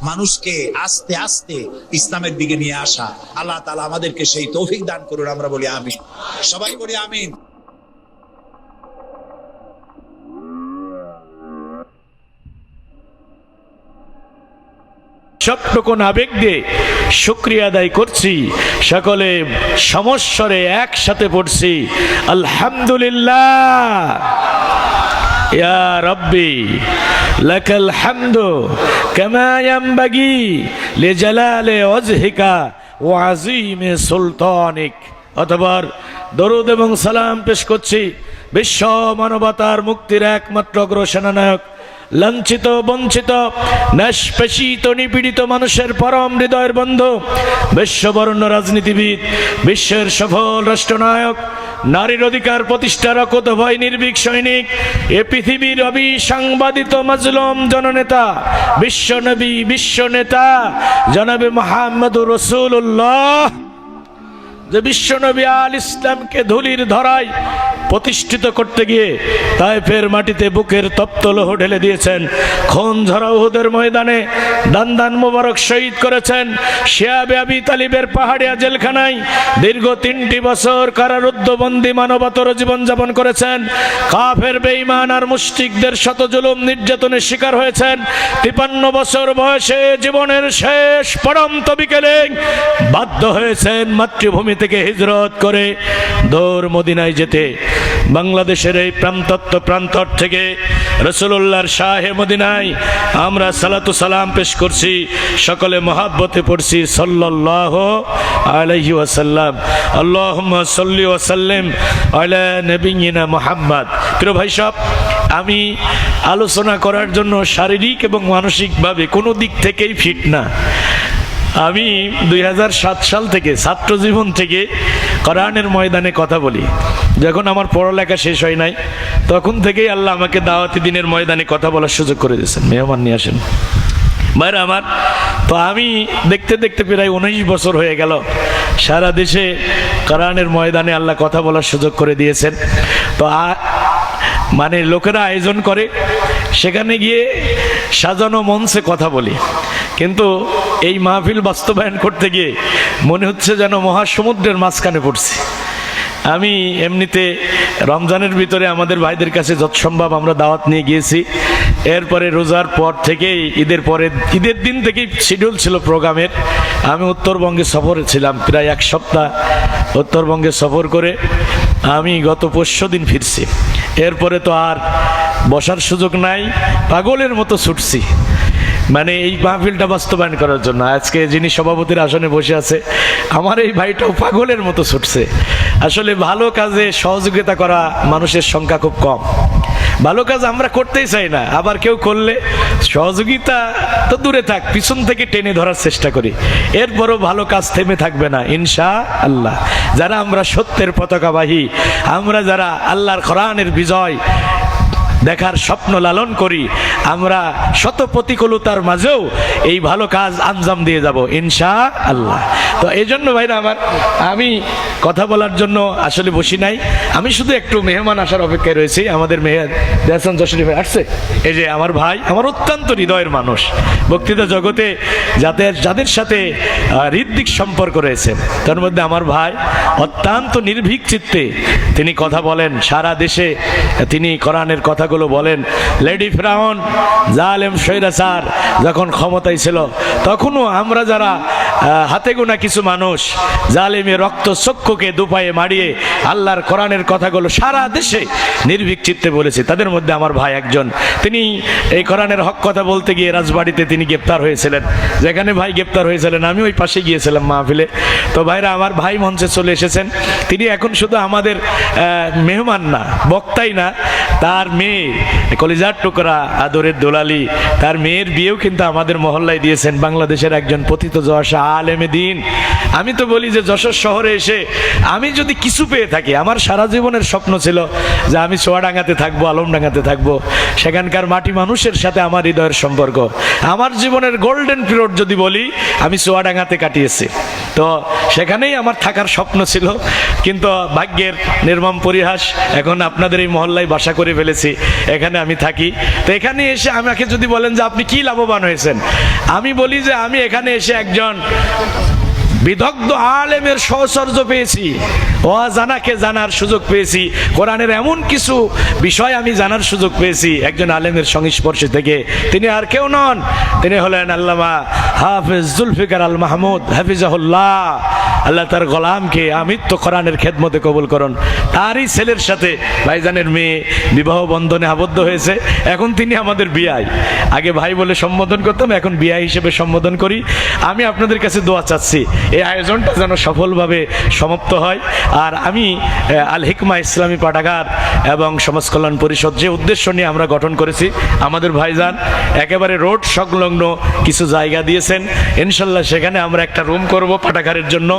মানুষকে আস্তে আস্তে ইসলামের দিকে নিয়ে আসা। আল্লাহ তাআলা আমাদেরকে সেই তৌফিক দান করুন। আমরা বলি আমিন, সবাই বলি আমিন। সবটুকুন আবেগ দিয়ে শুকরিয়া আদায় করছি, সকলে সমস্বরে একসাথে পড়ছি আলহামদুলিল্লাহ। ইয়া রব্বি লাকাল হামদু কামা ইয়ানবাগি লিজালালি ওয়াজহিকা ওয়া আযীমি সুলতানিক। অতঃপর দরুদ এবং সালাম পেশ করছি বিশ্ব মানবতার মুক্তির একমাত্র অগ্রসেনানায়ক, লাঞ্ছিত বঞ্চিত নিষ্পেষিত নিপীড়িত মানুষের পরম হৃদয়ের বন্ধু, বিশ্ববরণ্য রাজনীতিবিদ, বিশ্বের সফল রাষ্ট্রনায়ক, নারীর অধিকার প্রতিষ্ঠার অকুতভয় নির্ভীক সৈনিক, এ পৃথিবীর অবিসংবাদিত মাজলুম জননেতা, বিশ্বনবী, বিশ্ব নেতা জনাবে মুহাম্মদুর রাসূলুল্লাহ, যে বিশ্বনবী আল ইসলামকে ধুলির ধরায় প্রতিষ্ঠিত করতে গিয়ে তায়েফের মাটিতে বুকের তপ্ত লৌহ ঢেলে দিয়েছেন, খুন ঝরা উহুদের ময়দানে দান দান মোবারক শহীদ করেছেন, শিয়াবে আবি তালিবের পাহাড়িয়া জেলখানায় দীর্ঘ 3টি বছর কারারুদ্ধ বন্দী মানবতর জীবনযাপন করেছেন, কাফের বেঈমান আর মুশরিকদের শত জুলুম নির্যাতনের শিকার হয়েছেন, 53 বছর বয়সে জীবনের শেষ পড়ন্ত বিকেলে বাধ্য হয়েছেন মাতৃভূমি থেকে হিজরত করে দৌড় মদিনায় যেতে। বাংলাদেশের এই প্রান্তর থেকে রাসূলুল্লাহর শাহে মদিনায় আমরা সালাতু সালাম পেশ করছি, সকলে মহাব্বতে পড়ছি সাল্লাল্লাহু আলাইহি ওয়াসাল্লাম। আল্লাহুম্মা সাল্লি ওয়া সাল্লিম আলা নবিয়িনা মুহাম্মদ। প্রিয় ভাই সব, আমি আলোচনা করার জন্য শারীরিক এবং মানসিকভাবে কোনো দিক থেকেই ফিট না। আমি 2007 সাল থেকে ছাত্র জীবন থেকে কোরআনের ময়দানে কথা বলি। যখন আমার পড়ালেখা শেষ হয় নাই তখন থেকেই আল্লাহ আমাকে দাওয়াতি দিনের ময়দানে কথা বলার সুযোগ করে দিয়েছেন। মেহমান নিয়ে আসেন ভাইরা আমার। তো আমি দেখতে দেখতে প্রায় 19 বছর হয়ে গেল সারা দেশে কোরআনের ময়দানে আল্লাহ কথা বলার সুযোগ করে দিয়েছেন। তো মানে লোকেরা আয়োজন করে, সেখানে গিয়ে সাজানো মঞ্চে কথা বলি, কিন্তু এই মাহফিল বাস্তবায়ন করতে গিয়ে মনে হচ্ছে যেন মহাসমুদ্রের মাঝখানে পড়ছি। আমি এমনিতে রমজানের ভিতরে আমাদের ভাইদের কাছে যত সম্ভব আমরা দাওয়াত নিয়ে গিয়েছি। এরপরে রোজার পর থেকেই ঈদের দিন থেকেই শিডিউল ছিল প্রোগ্রামের। আমি উত্তরবঙ্গে সফরে ছিলাম প্রায় 1 সপ্তাহ। উত্তরবঙ্গে সফর করে আমি গত পরশু দিন ফিরছি। এরপরে তো আর বসার সুযোগ নাই, পাগলের মতো ছুটছি মানে এই মাহফিলটা বাস্তবায়ন করার জন্য। আজকে যিনি সভাপতির আসনে বসে আছে আমার এই ভাইটাও পাগলের মতো ছুটছে। আসলে ভালো কাজে সহযোগিতা করা মানুষের সংখ্যা খুব কম। ভালো কাজ আমরা করতেই চাই না, আবার কেউ করলে সহযোগিতা তো দূরে থাক, পিছন থেকে টেনে ধরার চেষ্টা করি। এরপরও ভালো কাজ থেমে থাকবে না ইনশাআল্লাহ। যারা আমরা সত্যের পতাকাবাহী, আমরা যারা আল্লাহর কোরআনের বিজয় দেখার স্বপ্ন লালন করি, আমরা শত প্রতিকূলতার মাঝেও এই ভালো কাজ আঞ্জাম দিয়ে যাব ইনশাআল্লাহ। তো এই জন্য ভাইরা আমার, আমি কথা বলার জন্য আসলে বসি নাই, আমি শুধু একটু মেহমান আসার অপেক্ষায় রয়েছি। আমাদের মেহমান যশোরী ভাই আসছে, এই যে আমার ভাই, আমার অত্যন্ত হৃদয়ের মানুষ, বক্তৃতা জগতে যাদের সাথে হৃদ্দিক সম্পর্ক রয়েছে তার মধ্যে আমার ভাই অত্যন্ত নির্ভীক চিত্তে তিনি কথা বলেন, সারা দেশে তিনি কোরআনের কথা বলেন। লেডি ফিরাউন জালেম স্বৈরাচার যখন ক্ষমতায় ছিল তখনও আমরা যারা হাতে গোনা কিছু মানুষ জালেমের রক্ত চক্ষুকে দুপায়ে মারিয়ে আল্লাহর কোরআনের কথাগুলো সারা দেশে নির্ভীক চিত্তে বলেছে। তাদের মধ্যে আমার ভাই একজন, তিনি এই কোরআনের হক কথা বলতে গিয়ে রাজবাড়িতে তিনি গ্রেপ্তার হয়েছিলেন। যেখানে ভাই গ্রেপ্তার হয়েছিলেন আমি ওই পাশে গিয়েছিলাম মাহফিলে। তো ভাইরা আমার, ভাই মঞ্চে চলে এসেছেন। তিনি এখন শুধু আমাদের মেহমান না, বক্তাই না, তার মেয়ে কলিজার টুকরা আদরের দোলালি, তার মেয়ের বিয়েও কিন্তু আমাদের মহল্লায় দিয়েছেন বাংলাদেশের একজন পতিত যশা আলেমে দিন। আমি তো বলি যে যশোর শহরে এসে আমি যদি কিছু পেয়ে থাকি, আমার সারা জীবনের স্বপ্ন ছিল যে আমি চুয়াডাঙ্গাতে থাকবো, আলমডাঙ্গাতে থাকবো, সেখানকার মাটি মানুষের সাথে আমার হৃদয়ের সম্পর্ক। আমার জীবনের গোল্ডেন পিরিয়ড যদি বলি, আমি চুয়াডাঙ্গাতে কাটিয়েছি। তো সেখানেই আমার থাকার স্বপ্ন ছিল, কিন্তু ভাগ্যের নির্মম পরিহাস, এখন আপনাদের এই মহল্লায় বাসা করে ফেলেছি, এখানে আমি থাকি। তো এখানে এসে আমাকে যদি বলেন যে আপনি কি লাভবান হয়েছেন, আমি বলি যে আমি এখানে এসে একজন বিদগ্ধ আলেমের সহচর্য পেয়েছি, অজানাকে জানার সুযোগ পেয়েছি, কোরআনের এমন কিছু বিষয় আমি জানার সুযোগ পেয়েছি একজন আলেমের সংস্পর্শে থেকে। তিনি আর কেউ নন, তিনি হলেন আল্লামা হাফেজ জুলফিকার আল মাহমুদ হাফিজাহুল্লাহ। আল্লাহ তার গোলামকে আমৃত্য কোরআনের খেদমতে কবুল করুন। তারই ছেলের সাথে ভাইজানের মেয়ে বিবাহ বন্ধনে আবদ্ধ হয়েছে, এখন তিনি আমাদের বিয়াই। আগে ভাই বলে সম্বোধন করতাম, এখন বিয়াই হিসেবে সম্বোধন করি। আমি আপনাদের কাছে দোয়া চাচ্ছি এই আয়োজনটা যেন সফলভাবে সমাপ্ত হয়। আর আমি আল হিকমা ইসলামী পাঠাগার এবং সমাজ কল্যাণ পরিষদ যে উদ্দেশ্য নিয়ে আমরা গঠন করেছি, আমাদের ভাইজান একেবারে রোড সংলগ্ন কিছু জায়গা দিয়েছেন, ইনশাল্লাহ সেখানে আমরা একটা রুম করব পাঠাগারের জন্য।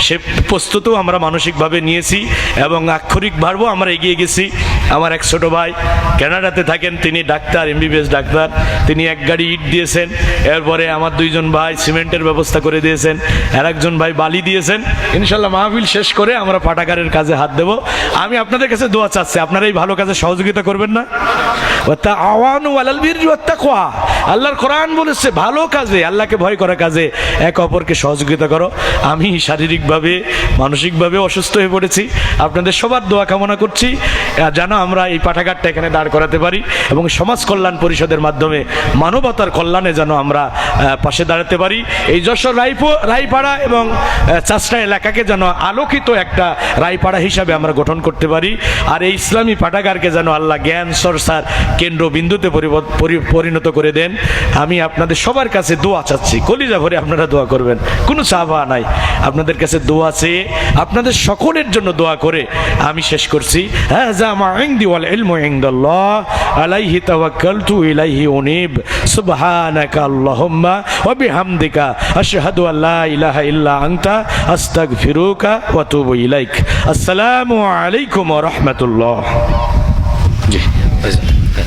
সে প্রস্তুতও আমরা মানসিকভাবে নিয়েছি এবং আক্ষরিকভাবেও আমরা এগিয়ে গেছি। আমার এক ছোট ভাই কানাডাতে থাকেন, তিনি ডাক্তার, এমবিবিএস ডাক্তার, তিনি এক গাড়ি ইট দিয়েছেন। এরপরে আমার দুইজন ভাই সিমেন্টের ব্যবস্থা করে দিয়েছেন, আর একজন ভাই বালি দিয়েছেন। ইনশাল্লাহ মাহফিল শেষ করে আমরা পাঠাগারের কাজে হাত দেব। আমি আপনাদের কাছে দোয়া চাচ্ছি, আপনারা এই ভালো কাজে সহযোগিতা করবেন না? আল্লাহর কোরআন বলেছে ভালো কাজে, আল্লাহকে ভয় করা কাজে এক অপরকে সহযোগিতা করো। আমি শারীরিকভাবে মানসিকভাবে অসুস্থ হয়ে পড়েছি, আপনাদের সবার দোয়া কামনা করছি যেন আমরা এই পাঠাগারটা এখানে দাঁড় করাতে পারি এবং সমাজ কল্যাণ পরিষদের মাধ্যমে মানবতার কল্যাণে যেন আমরা পাশে দাঁড়াতে পারি। এই যশোর রায়পাড়া এবং চাষড়া এলাকাকে যেন আলোকিত একটা রায়পাড়া হিসাবে আমরা গঠন করতে পারি। আর এই ইসলামী পাঠাগারকে যেন আল্লাহ জ্ঞান চর্চার কেন্দ্রবিন্দুতে পরিণত করে দেন। আমি আপনাদের সবার কাছে দোয়া চাচ্ছি, কলিজা ভরে আপনারা দোয়া করবেন, কোনো চাওয়া নাই, আপনাদের কাছে দোয়া চেয়ে আপনাদের সকলের জন্য দোয়া করে আমি শেষ করছি। হাযা মা ইনদি ওয়াল ইলমু ইনদাল্লাহ আলাইহি তাওয়াক্কালতু ইলাইহি উনীব সুবহানাকা আল্লাহুম্মা ওয়া বিহামদিকা আশহাদু আল্লা ইলাহা ইল্লা আনতা আস্তাগফিরুকা ওয়া আতুবু ইলাইক। আসসালামু আলাইকুম ওয়া রাহমাতুল্লাহ।